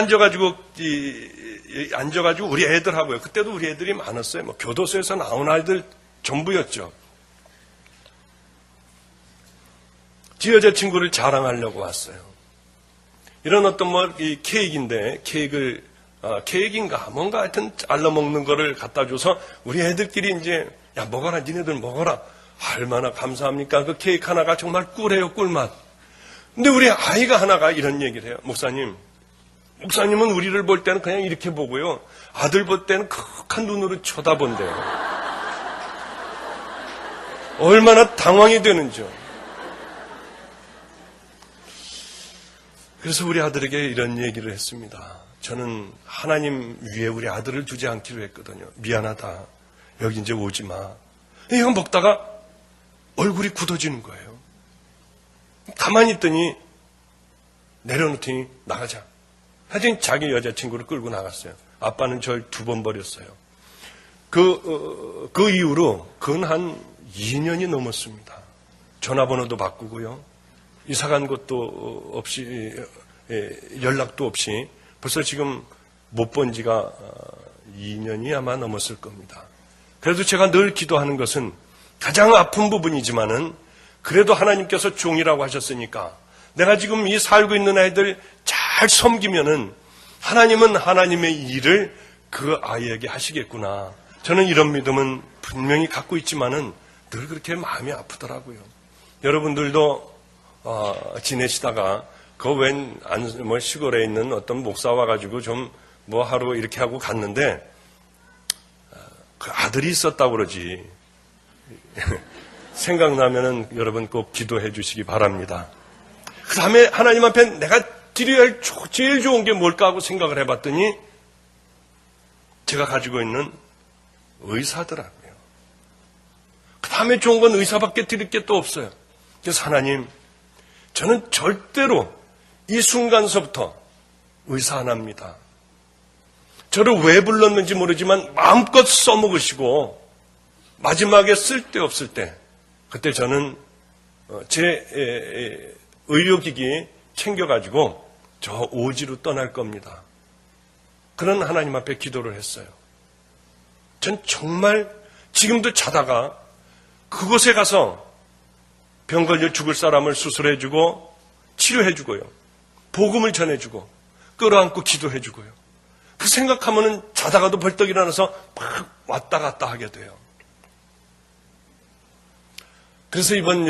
앉아가지고 우리 애들하고요. 그때도 우리 애들이 많았어요. 교도소에서 나온 아이들 전부였죠. 지 여자친구를 자랑하려고 왔어요. 이런 어떤 이 케이크인데, 케이크인가 뭔가 하여튼 잘라 먹는 거를 갖다 줘서 우리 애들끼리 이제, 야, 먹어라, 니네들 먹어라. 얼마나 감사합니까? 그 케이크 하나가 정말 꿀해요, 꿀맛. 근데 우리 아이가 하나가 이런 얘기를 해요. 목사님은 우리를 볼 때는 그냥 이렇게 보고요. 아들 볼 때는 크한 눈으로 쳐다본대요. 얼마나 당황이 되는지요. 그래서 우리 아들에게 이런 얘기를 했습니다. 저는 하나님 위에 우리 아들을 두지 않기로 했거든요. 미안하다. 여기 이제 오지 마. 이거 먹다가 얼굴이 굳어지는 거예요. 가만히 있더니 내려놓더니 나가자. 하여튼 자기 여자친구를 끌고 나갔어요. 아빠는 절 2번 버렸어요. 그 이후로 그건 한 2년이 넘었습니다. 전화번호도 바꾸고요. 이사간 것도 없이, 연락도 없이 벌써 지금 못 본 지가 2년이 아마 넘었을 겁니다. 그래도 제가 늘 기도하는 것은 가장 아픈 부분이지만은 그래도 하나님께서 종이라고 하셨으니까 내가 지금 이 살고 있는 아이들 잘 섬기면은 하나님은 하나님의 일을 그 아이에게 하시겠구나. 저는 이런 믿음은 분명히 갖고 있지만은 늘 그렇게 마음이 아프더라고요. 여러분들도 지내시다가 그 웬 시골에 있는 어떤 목사 와가지고 좀 하루 이렇게 하고 갔는데 그 아들이 있었다고 그러지. 생각나면은 여러분 꼭 기도해 주시기 바랍니다. 그 다음에 하나님 앞에 내가 드려야 할 제일 좋은 게 뭘까 하고 생각을 해봤더니 제가 가지고 있는 의사더라고요. 그 다음에 좋은 건 의사밖에 드릴 게 또 없어요. 그래서 하나님, 저는 절대로 이 순간서부터 의사 안 합니다. 저를 왜 불렀는지 모르지만 마음껏 써먹으시고 마지막에 쓸데없을 때 그때 저는 제 의료기기 챙겨가지고 저 오지로 떠날 겁니다. 그런 하나님 앞에 기도를 했어요. 전 정말 지금도 자다가 그곳에 가서 병 걸려 죽을 사람을 수술해주고 치료해주고요. 복음을 전해주고 끌어안고 기도해주고요. 그 생각하면은 자다가도 벌떡 일어나서 막 왔다 갔다 하게 돼요. 그래서 이번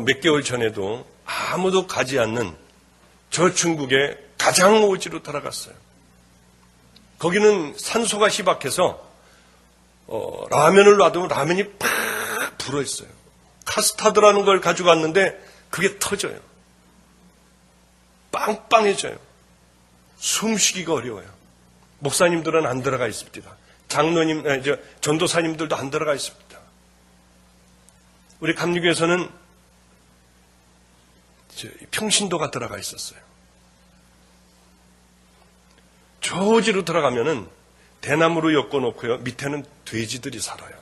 몇 개월 전에도 아무도 가지 않는 저 중국의 가장 오지로 들어갔어요. 거기는 산소가 희박해서 라면을 놔두면 라면이 팍 불어있어요. 카스타드라는 걸 가져갔는데 그게 터져요. 빵빵해져요. 숨쉬기가 어려워요. 목사님들은 안 들어가 있습니다. 장로님, 전도사님들도 안 들어가 있습니다. 우리 감리교에서는 평신도가 들어가 있었어요. 저지로 들어가면은 대나무로 엮어놓고요. 밑에는 돼지들이 살아요.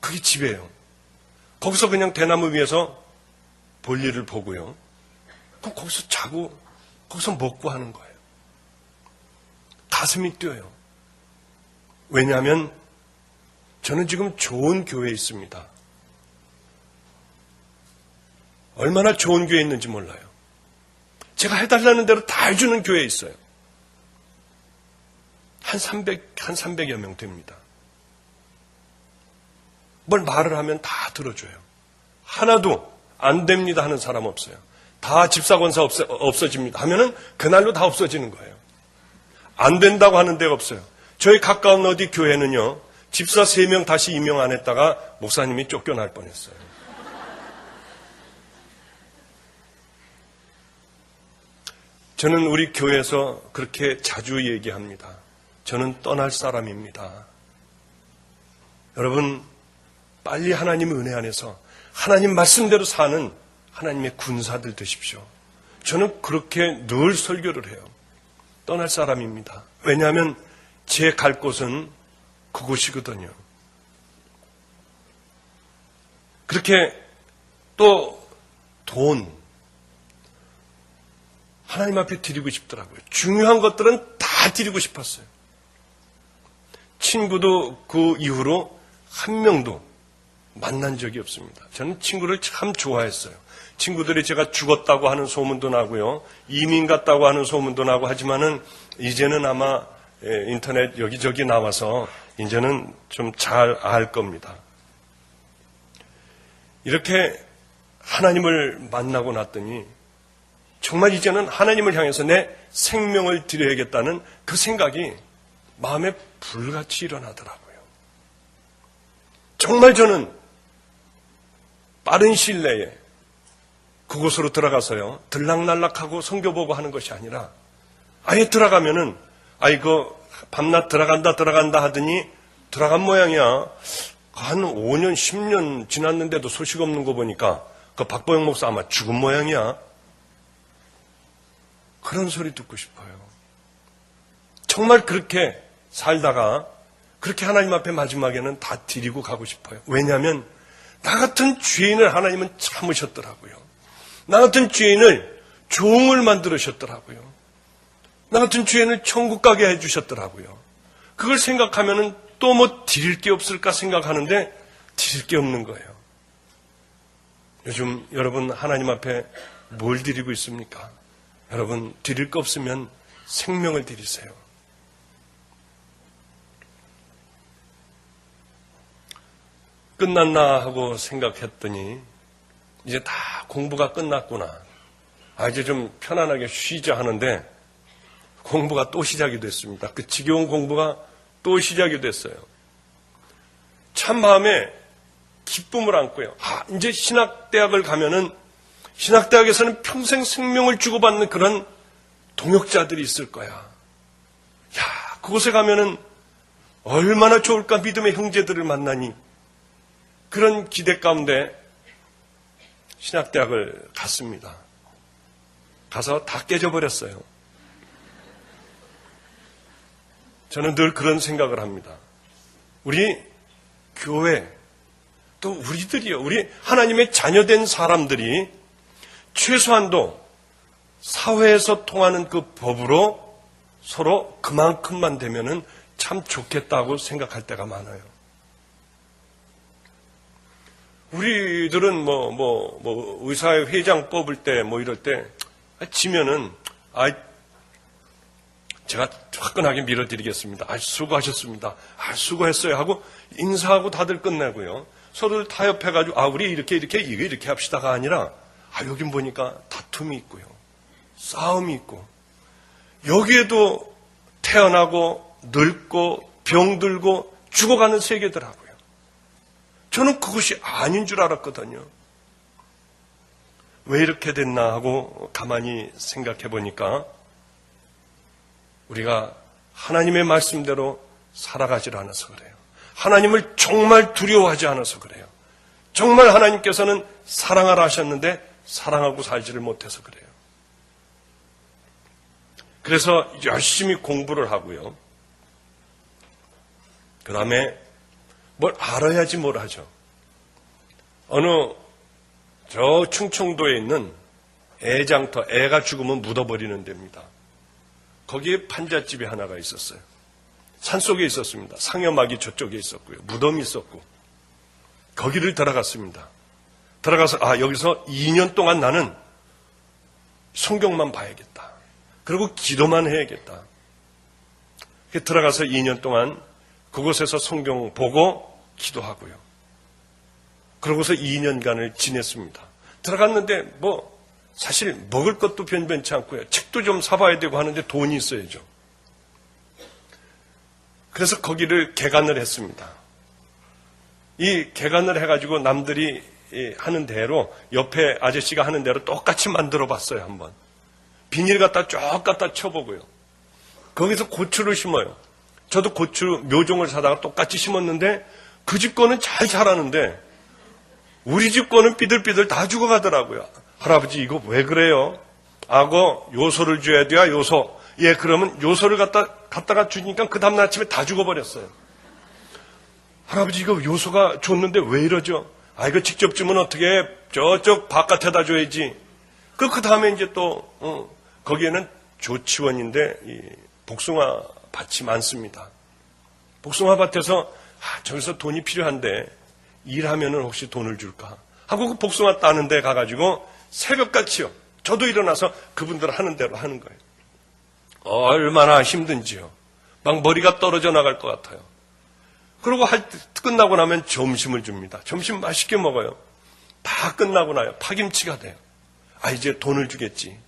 그게 집이에요. 거기서 그냥 대나무 위에서 볼일을 보고요. 그럼 거기서 자고 거기서 먹고 하는 거예요. 가슴이 뛰어요. 왜냐하면 저는 지금 좋은 교회에 있습니다. 얼마나 좋은 교회에 있는지 몰라요. 제가 해달라는 대로 다 해주는 교회에 있어요. 한 300여 명 됩니다. 뭘 말을 하면 다 들어줘요. 하나도 안 됩니다 하는 사람 없어요. 다 집사권사 없어집니다 하면은 그날로 다 없어지는 거예요. 안 된다고 하는 데가 없어요. 저희 가까운 어디 교회는요, 집사 3명 다시 임명 안 했다가 목사님이 쫓겨날 뻔했어요. 저는 우리 교회에서 그렇게 자주 얘기합니다. 저는 떠날 사람입니다. 여러분, 빨리 하나님 은혜 안에서 하나님 말씀대로 사는 하나님의 군사들 되십시오. 저는 그렇게 늘 설교를 해요. 떠날 사람입니다. 왜냐하면 제 갈 곳은 그곳이거든요. 그렇게 또 돈, 하나님 앞에 드리고 싶더라고요. 중요한 것들은 다 드리고 싶었어요. 친구도 그 이후로 한 명도 만난 적이 없습니다. 저는 친구를 참 좋아했어요. 친구들이 제가 죽었다고 하는 소문도 나고요. 이민 갔다고 하는 소문도 나고 하지만은 이제는 아마 인터넷 여기저기 나와서 이제는 좀 잘 알 겁니다. 이렇게 하나님을 만나고 났더니 정말 이제는 하나님을 향해서 내 생명을 드려야겠다는 그 생각이 마음에 불같이 일어나더라고요. 정말 저는 빠른 시일 내에 그곳으로 들어가서요, 들락날락하고 선교 보고 하는 것이 아니라 아예 들어가면은 이거 밤낮 들어간다 하더니 들어간 모양이야. 한 5년 10년 지났는데도 소식 없는 거 보니까 그 박보영 목사 아마 죽은 모양이야. 그런 소리 듣고 싶어요. 정말 그렇게 살다가 그렇게 하나님 앞에 마지막에는 다 드리고 가고 싶어요. 왜냐하면 나 같은 죄인을 하나님은 참으셨더라고요. 나 같은 죄인을 종을 만들으셨더라고요. 나 같은 죄인을 천국 가게 해주셨더라고요. 그걸 생각하면은 또 뭐 드릴 게 없을까 생각하는데 드릴 게 없는 거예요. 요즘 여러분 하나님 앞에 뭘 드리고 있습니까? 여러분 드릴 거 없으면 생명을 드리세요. 끝났나 하고 생각했더니 이제 다 공부가 끝났구나. 이제 좀 편안하게 쉬자 하는데 공부가 또 시작이 됐습니다. 그 지겨운 공부가 또 시작이 됐어요. 참 마음에 기쁨을 안고요. 이제 신학대학을 가면은 신학대학에서는 평생 생명을 주고받는 그런 동역자들이 있을 거야. 야, 그곳에 가면은 얼마나 좋을까 믿음의 형제들을 만나니 그런 기대 가운데 신학대학을 갔습니다. 가서 다 깨져버렸어요. 저는 늘 그런 생각을 합니다. 우리 교회, 또 우리들이요. 우리 하나님의 자녀된 사람들이 최소한도 사회에서 통하는 그 법으로 서로 그만큼만 되면은 참 좋겠다고 생각할 때가 많아요. 우리들은 의사회 회장 뽑을 때 이럴 때 지면은 제가 화끈하게 밀어드리겠습니다. 수고하셨습니다. 수고했어요 하고 인사하고 다들 끝내고요. 서로를 타협해가지고 우리 이렇게 합시다가 아니라 여긴 보니까 다툼이 있고요. 싸움이 있고 여기에도 태어나고 늙고 병들고 죽어가는 세계더라고요. 저는 그것이 아닌 줄 알았거든요. 왜 이렇게 됐나 하고 가만히 생각해 보니까 우리가 하나님의 말씀대로 살아가질 않아서 그래요. 하나님을 정말 두려워하지 않아서 그래요. 정말 하나님께서는 사랑하라 하셨는데 사랑하고 살지를 못해서 그래요. 그래서 열심히 공부를 하고요. 그 다음에 뭘 알아야지 뭘 하죠. 어느 저 충청도에 있는 애장터, 애가 죽으면 묻어버리는 데입니다. 거기에 판잣집이 하나가 있었어요. 산속에 있었습니다. 상여막이 저쪽에 있었고요. 무덤이 있었고 거기를 들어갔습니다. 들어가서 여기서 2년 동안 나는 성경만 봐야겠다. 그리고 기도만 해야겠다. 들어가서 2년 동안 그곳에서 성경 보고 기도하고요. 그러고서 2년간을 지냈습니다. 들어갔는데 사실 먹을 것도 변변치 않고요. 책도 좀 사봐야 되고 하는데 돈이 있어야죠. 그래서 거기를 개간을 했습니다. 이 개간을 해가지고 남들이 하는 대로 옆에 아저씨가 하는 대로 똑같이 만들어 봤어요. 한번. 비닐 갖다 쫙 갖다 쳐보고요. 거기서 고추를 심어요. 저도 고추 묘종을 사다가 똑같이 심었는데 그 집 거는 잘 자라는데 우리 집 거는 삐들삐들 다 죽어가더라고요. 할아버지 이거 왜 그래요? 악어 요소를 줘야 돼요. 요소. 그러면 요소를 갖다가 주니까 그 다음날 아침에 다 죽어버렸어요. 할아버지 이거 요소가 줬는데 왜 이러죠? 이거 직접 주면 어떻게 해? 저쪽 바깥에다 줘야지. 그 다음에 이제 또 거기에는 조치원인데 이 복숭아 밭이 많습니다. 복숭아 밭에서 저기서 돈이 필요한데 일하면은 혹시 돈을 줄까? 하고 그 복숭아 따는 데 가가지고 새벽같이요. 저도 일어나서 그분들 하는 대로 하는 거예요. 얼마나 힘든지요. 막 머리가 떨어져 나갈 것 같아요. 그러고 끝나고 나면 점심을 줍니다. 점심 맛있게 먹어요. 다 끝나고 나요. 파김치가 돼요. 이제 돈을 주겠지.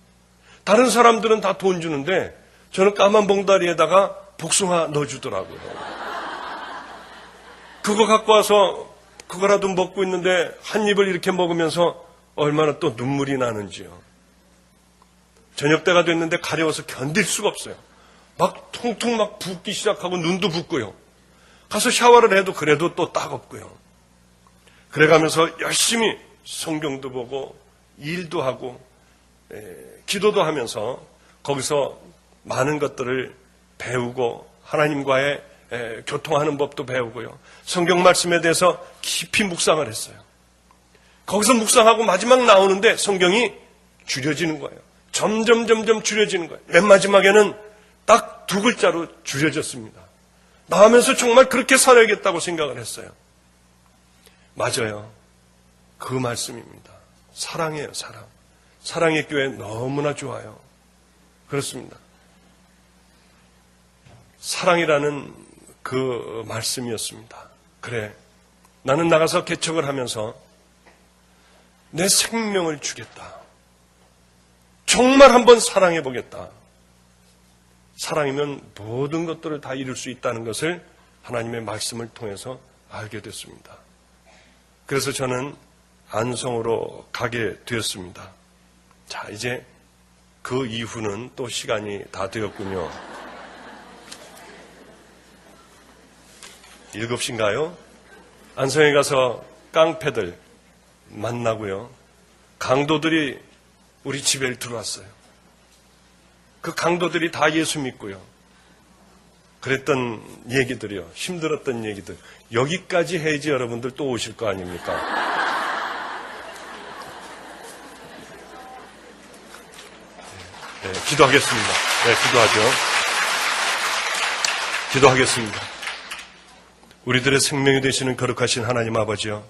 다른 사람들은 다 돈 주는데 저는 까만 봉다리에다가 복숭아 넣어주더라고요. 그거 갖고 와서 그거라도 먹고 있는데 한 입을 이렇게 먹으면서 얼마나 또 눈물이 나는지요. 저녁 때가 됐는데 가려워서 견딜 수가 없어요. 막 통통 막 붓기 시작하고 눈도 붓고요. 가서 샤워를 해도 그래도 또 따갑고요. 그래가면서 열심히 성경도 보고 일도 하고 기도도 하면서 거기서 많은 것들을 배우고 하나님과의 교통하는 법도 배우고요. 성경 말씀에 대해서 깊이 묵상을 했어요. 거기서 묵상하고 마지막 나오는데 성경이 줄여지는 거예요. 점점 줄여지는 거예요. 맨 마지막에는 딱 2글자로 줄여졌습니다. 나오면서 정말 그렇게 살아야겠다고 생각을 했어요. 맞아요. 그 말씀입니다. 사랑이에요, 사랑. 사랑의 교회 너무나 좋아요. 그렇습니다. 사랑이라는 그 말씀이었습니다. 그래, 나는 나가서 개척을 하면서 내 생명을 주겠다. 정말 한번 사랑해보겠다. 사랑이면 모든 것들을 다 이룰 수 있다는 것을 하나님의 말씀을 통해서 알게 됐습니다. 그래서 저는 안성으로 가게 되었습니다. 자, 이제 그 이후는 또 시간이 다 되었군요. 7시인가요? 안성에 가서 깡패들 만나고요. 강도들이 우리 집에 들어왔어요. 그 강도들이 다 예수 믿고요. 그랬던 얘기들이요. 힘들었던 얘기들. 여기까지 해야지 여러분들 또 오실 거 아닙니까? 네, 기도하겠습니다. 네, 기도하죠. 기도하겠습니다. 우리들의 생명이 되시는 거룩하신 하나님 아버지요.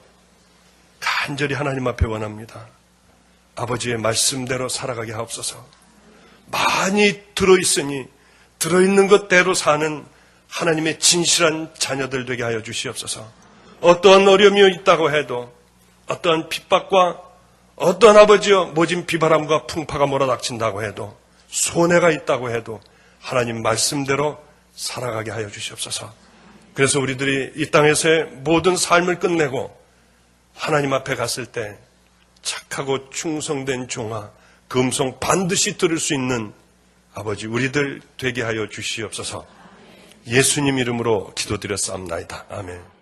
간절히 하나님 앞에 원합니다. 아버지의 말씀대로 살아가게 하옵소서. 많이 들어있으니 들어있는 것대로 사는 하나님의 진실한 자녀들 되게 하여 주시옵소서. 어떠한 어려움이 있다고 해도, 어떠한 핍박과 어떠한 아버지여 모진 비바람과 풍파가 몰아닥친다고 해도, 손해가 있다고 해도 하나님 말씀대로 살아가게 하여 주시옵소서. 그래서 우리들이 이 땅에서의 모든 삶을 끝내고 하나님 앞에 갔을 때 착하고 충성된 종아, 그 음성 반드시 들을 수 있는 아버지 우리들 되게 하여 주시옵소서. 예수님 이름으로 기도드렸사옵나이다. 아멘.